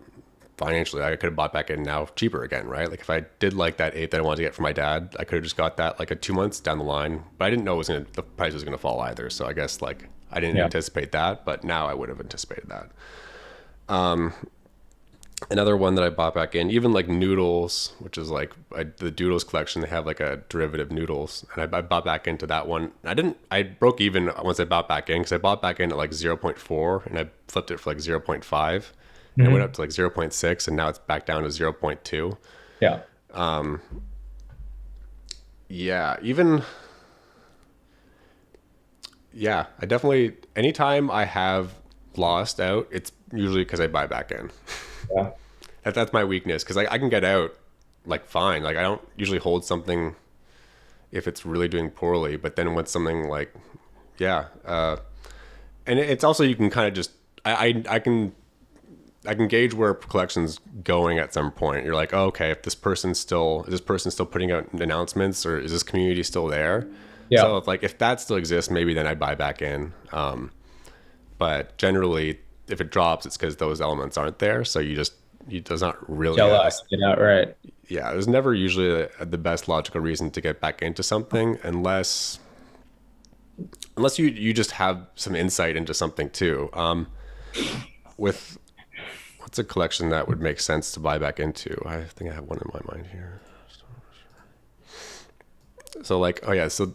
financially. I could have bought back in now cheaper again, right? Like if I did like that ape that I wanted to get for my dad, I could have just got that like a 2 months down the line. But I didn't know the price was gonna fall either. So I guess like I didn't Yeah. anticipate that, but now I would have anticipated that. Another one that I bought back in, even like Noodles, which is like the Doodles collection. They have like a derivative Noodles, and I bought back into that one. I broke even once I bought back in, because I bought back in at like 0.4 and I flipped it for like 0.5, and it went up Mhm. to like 0.6, and now it's back down to 0.2. Yeah. Yeah, even, yeah, I definitely, anytime I have lost out, it's usually because I buy back in. Yeah. That's my weakness, because I can get out like fine. Like I don't usually hold something if it's really doing poorly, but then when something like, yeah, and it's also, you can kind of just I can gauge where a collection's going at some point. You're like, oh, okay, if is this person still putting out announcements, or is this community still there? Yeah. So if that still exists, maybe then I buy back in. But generally, if it drops, it's because those elements aren't there. So there's not really Sell out, get out, right. yeah, there's never usually the best logical reason to get back into something, unless you just have some insight into something too. With what's a collection that would make sense to buy back into? I think I have one in my mind here. So like, oh yeah, so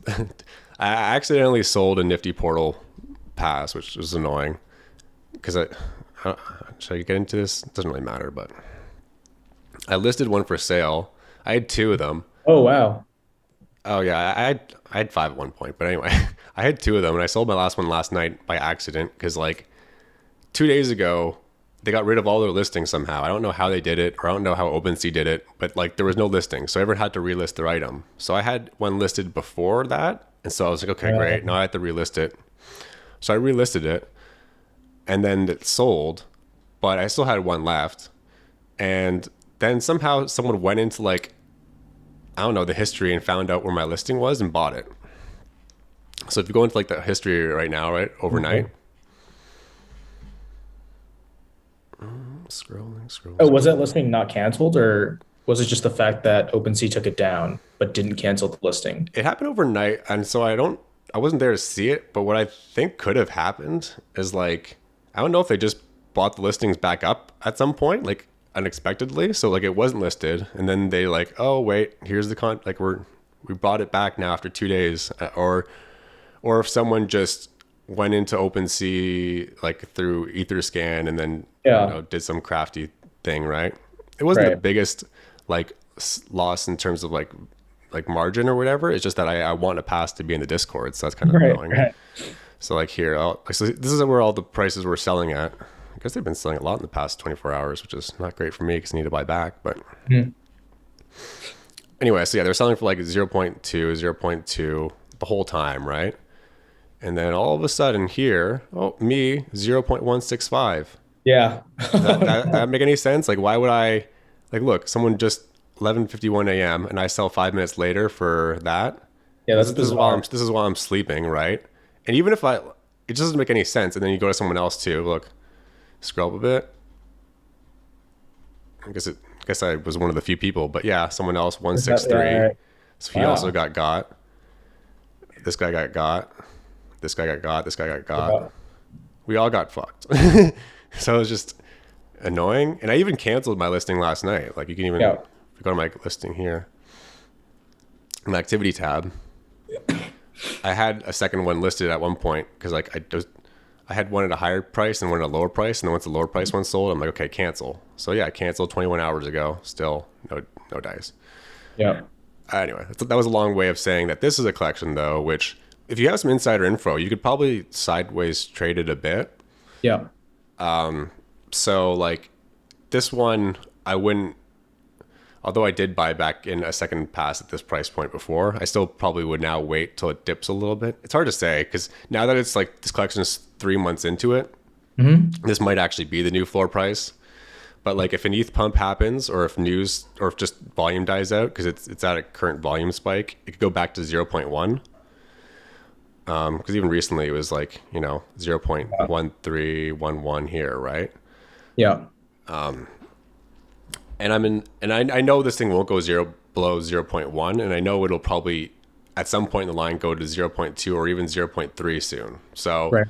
I accidentally sold a Nifty Portal pass, which was annoying, because should I get into this? It doesn't really matter, but I listed one for sale. I had two of them. Oh wow. Oh yeah, I had five at one point, but anyway, I had two of them, and I sold my last one last night by accident, because like 2 days ago they got rid of all their listings somehow. I don't know how they did it, or I don't know how OpenSea did it, but like there was no listing, so everyone had to relist their item. So I had one listed before that, and so I was like, okay, great, now I have to relist it. So I relisted it, and then it sold, but I still had one left, and then somehow someone went into like, I don't know, the history, and found out where my listing was and bought it. So if you go into like the history right now, right, overnight, Oh, was scroll. that listing not canceled, or was it just the fact that OpenSea took it down but didn't cancel the listing? It happened overnight, and so I wasn't there to see it, but what I think could have happened is like, I don't know if they just bought the listings back up at some point, like unexpectedly. So like it wasn't listed, and then they like, oh wait, here's the like we bought it back now after 2 days, or if someone just went into OpenSea like through EtherScan and then Yeah, did some crafty thing, right? It wasn't the right, biggest like loss in terms of like margin or whatever. It's just that I want a pass to be in the Discord, so that's kind of right, annoying. right. So like here, so this is where all the prices were selling at. I guess they've been selling a lot in the past 24 hours, which is not great for me because I need to buy back. But Mhm. anyway, so yeah, they're selling for like zero point 0.2, zero point 0.2 the whole time, right? And then all of a sudden here, oh, me, 0.165. Yeah. That make any sense? Like, why would I, like, look, someone just 11:51 a.m. and I sell 5 minutes later for that. Yeah, This that's is this is while I'm bizarre. this is while I'm sleeping, right? And even if it just doesn't make any sense. And then you go to someone else too. Look, scroll up a bit. I guess I was one of the few people, but yeah, someone else Is that, yeah, 163. right. So he also Wow. got. This guy got. This guy got. This guy got. Yeah. We all got fucked. So it was just annoying. And I even canceled my listing last night. Like you can even Yeah. go to my listing here, in the activity tab. I had a second one listed at one point because like I had one at a higher price and one at a lower price, and then once the lower price one sold, I'm like, okay, cancel. So yeah, I canceled 21 hours ago. Still no dice. Yeah. Anyway, that was a long way of saying that this is a collection though, which if you have some insider info, you could probably sideways trade it a bit. Yeah. So like this one, I wouldn't. Although I did buy back in a second pass at this price point before, I still probably would now wait till it dips a little bit. It's hard to say because now that it's like this collection is 3 months into it, this might actually be the new floor price. But like if an ETH pump happens, or if news, or if just volume dies out because it's at a current volume spike, it could go back to 0.1. Because even recently it was like 0.1311 here, right? Yeah. And I know this thing won't go below 0.1, and I know it'll probably at some point in the line go to 0.2 or even 0.3 soon. So Right.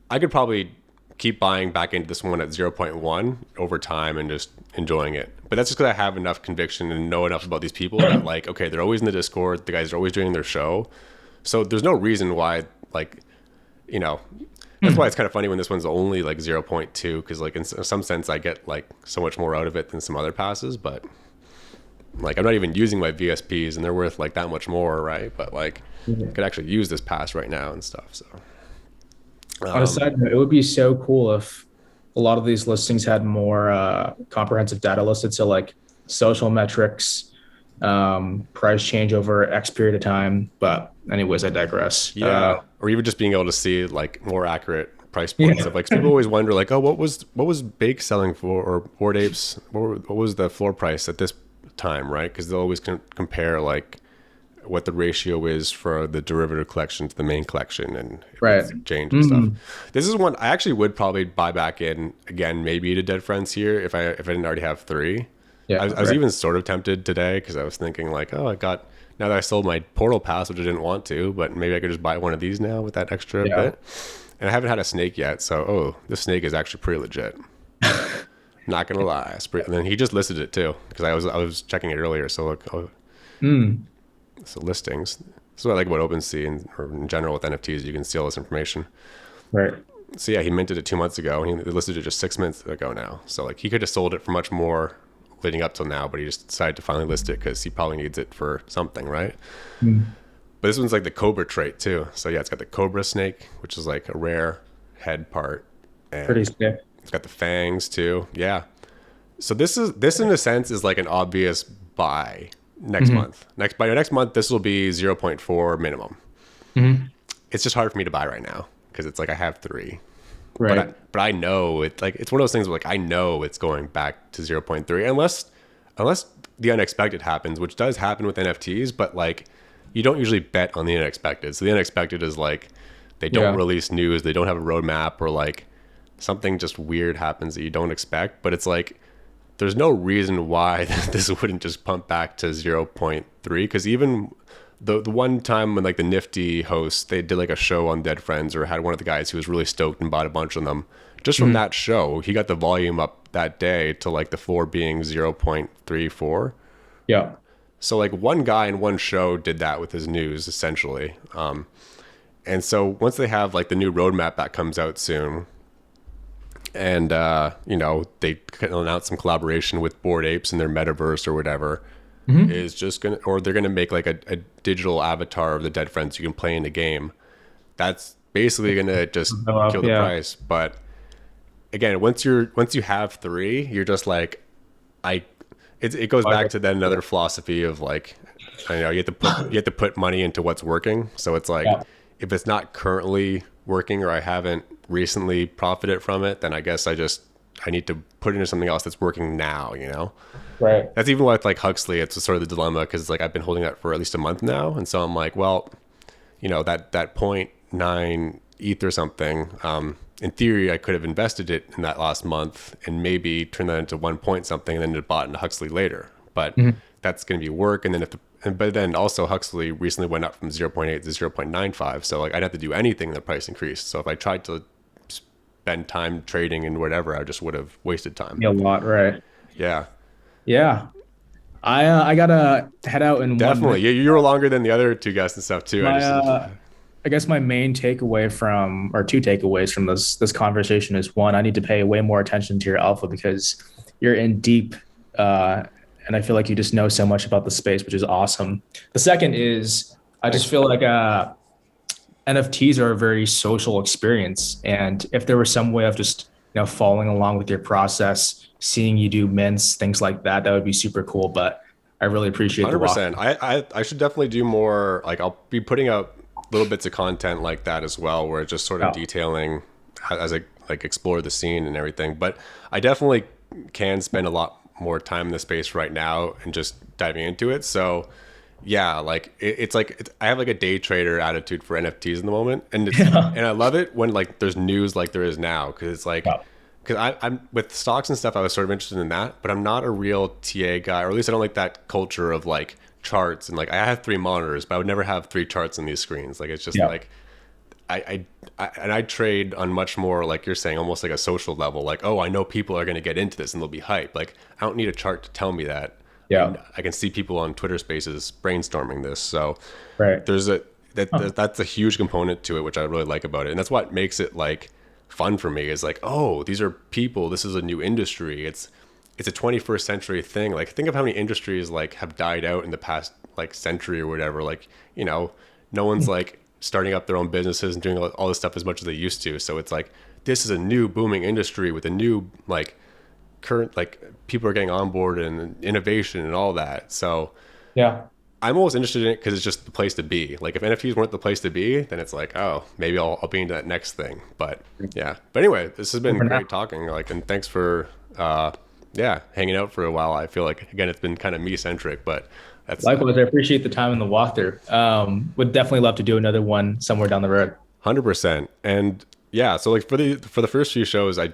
I could probably keep buying back into this one at 0.1 over time and just enjoying it. But that's just because I have enough conviction and know enough about these people that like, okay, they're always in the Discord, the guys are always doing their show. So there's no reason why, like, that's why it's kind of funny when this one's only like 0.2, because like in some sense I get like so much more out of it than some other passes, but like I'm not even using my VSPs and they're worth like that much more, right? But like I could actually use this pass right now and stuff. So On a side note, it would be so cool if a lot of these listings had more comprehensive data listed. So like social metrics, price change over X period of time. But anyways, I digress. yeah, or even just being able to see like more accurate price points Yeah. of like, 'cause people always wonder like, oh, what was Bake selling for, or Bored Apes, what was the floor price at this time, right? Because they'll always compare like what the ratio is for the derivative collection to the main collection and if Right. it's changed and stuff. This is one I actually would probably buy back in again, maybe to Dead Friends here if I didn't already have three. Yeah. I was Right. even sort of tempted today because I was thinking like, oh, now that I sold my Portal Pass, which I didn't want to, but maybe I could just buy one of these now with that extra Yeah. bit. And I haven't had a snake yet, so this snake is actually pretty legit. Not gonna lie, and then he just listed it too because I was checking it earlier. So look, so listings. This is what I like about OpenSea or in general with NFTs. You can see all this information. Right. So yeah, he minted it 2 months ago, and he listed it just 6 months ago now. So like he could have sold it for much more leading up till now, but he just decided to finally list it because he probably needs it for something, right? But this one's like the Cobra trait too. So yeah, it's got the Cobra snake, which is like a rare head part, Pretty and sick. it's got the fangs too. Yeah. So this in a sense is like an obvious buy next month. Next month, this will be 0.4 minimum. It's just hard for me to buy right now because it's like I have three. Right. But I know it's one of those things where like I know it's going back to 0.3 unless the unexpected happens, which does happen with NFTs, but like you don't usually bet on the unexpected. So the unexpected is like they don't Yeah. release news, they don't have a roadmap, or like something just weird happens that you don't expect, but it's like there's no reason why this wouldn't just pump back to 0.3, because even the one time when like the Nifty hosts, they did like a show on Dead Friends, or had one of the guys who was really stoked and bought a bunch of them, just from that show he got the volume up that day to like the floor being 0.34. Yeah. So like one guy in one show did that with his news essentially. And so once they have like the new roadmap that comes out soon, and they announce some collaboration with Bored Apes in their metaverse or whatever, is just gonna, or they're gonna make like a digital avatar of the Dead Friends you can play in the game. That's basically gonna just kill the price. But again, once you have three, you're just like, it goes back to then another philosophy of like, you have to put money into what's working. So it's like, if it's not currently working, or I haven't recently profited from it, then I guess I need to put it into something else that's working now, Right. That's even with like Huxley, it's sort of the dilemma, because like I've been holding that for at least a month now, and so I'm like, well, that point 0.9 ETH or something, in theory I could have invested it in that last month and maybe turn that into 1 point something and then it bought into Huxley later, but that's going to be work. And then but then also Huxley recently went up from 0.8 to 0.95, so like I'd have to do anything, the price increased. So if I tried to spend time trading and whatever, I just would have wasted time. A lot, right? Yeah. Yeah. I gotta head out in definitely. You were longer than the other two guests and stuff too. I guess my main takeaway or two takeaways from this conversation is, one, I need to pay way more attention to your alpha, because you're in deep, and I feel like you just know so much about the space, which is awesome. The second is, I just feel like NFTs are a very social experience, and if there was some way of just following along with your process, seeing you do mints, things like that, that would be super cool. But I really appreciate 100%. I should definitely do more. Like I'll be putting out little bits of content like that as well, where it's just sort of detailing as I like explore the scene and everything. But I definitely can spend a lot more time in the space right now and just diving into it. So yeah, like I have like a day trader attitude for NFTs in the moment, and and I love it when like there's news like there is now, because it's like, because I'm with stocks and stuff, I was sort of interested in that, but I'm not a real TA guy, or at least I don't like that culture of like charts. And like I have 3 monitors, but I would never have 3 charts on these screens. Like it's just like I trade on much more, like you're saying, almost like a social level. Like, oh, I know people are going to get into this and they'll be hyped. Like I don't need a chart to tell me that. Yeah, and I can see people on Twitter Spaces brainstorming this. So there's that's a huge component to it, which I really like about it, and that's what makes it like fun for me. Is like, oh, these are people. This is a new industry. It's a 21st century thing. Like think of how many industries like have died out in the past like century or whatever. Like no one's like starting up their own businesses and doing all this stuff as much as they used to. So it's like this is a new booming industry with a new like current, like people are getting on board and innovation and all that. So yeah, I'm always interested in it because it's just the place to be. Like if NFTs weren't the place to be, then it's like, oh, maybe I'll be into that next thing. But yeah. But anyway, this has been great talking. Like, and thanks for hanging out for a while. I feel like again it's been kind of me centric, but that's likewise. I appreciate the time and the walkthrough. Would definitely love to do another one somewhere down the road. 100%. And yeah, so like for the first few shows, I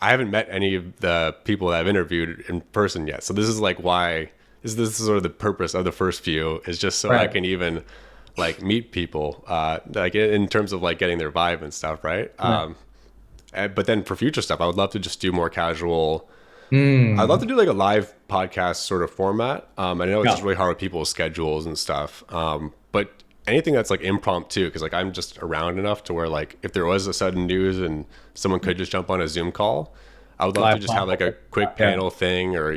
haven't met any of the people that I've interviewed in person yet. So this is like why this is sort of the purpose of the first few, is just so I can even like meet people, like in terms of like getting their vibe and stuff, right? But then for future stuff, I would love to just do more casual. I'd love to do like a live podcast sort of format. I know it's just really hard with people's schedules and stuff. But anything that's like impromptu, because like I'm just around enough to where like if there was a sudden news and someone could just jump on a Zoom call, I would love to just have like a quick panel thing, or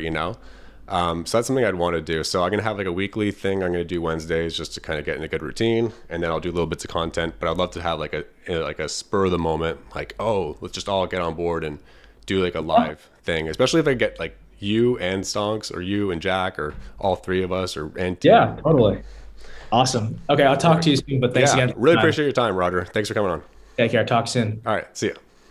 so that's something I'd want to do. So I'm gonna have like a weekly thing I'm gonna do Wednesdays just to kind of get in a good routine, and then I'll do little bits of content. But I'd love to have like a spur of the moment, like, oh, let's just all get on board and do like a live thing, especially if I get like you and Stonks, or you and Jack, or all 3 of us, or and yeah, totally. Awesome. Okay, I'll talk to you soon, but thanks again. Really appreciate your time, Roger. Thanks for coming on. Take care. Talk soon. All right. See ya.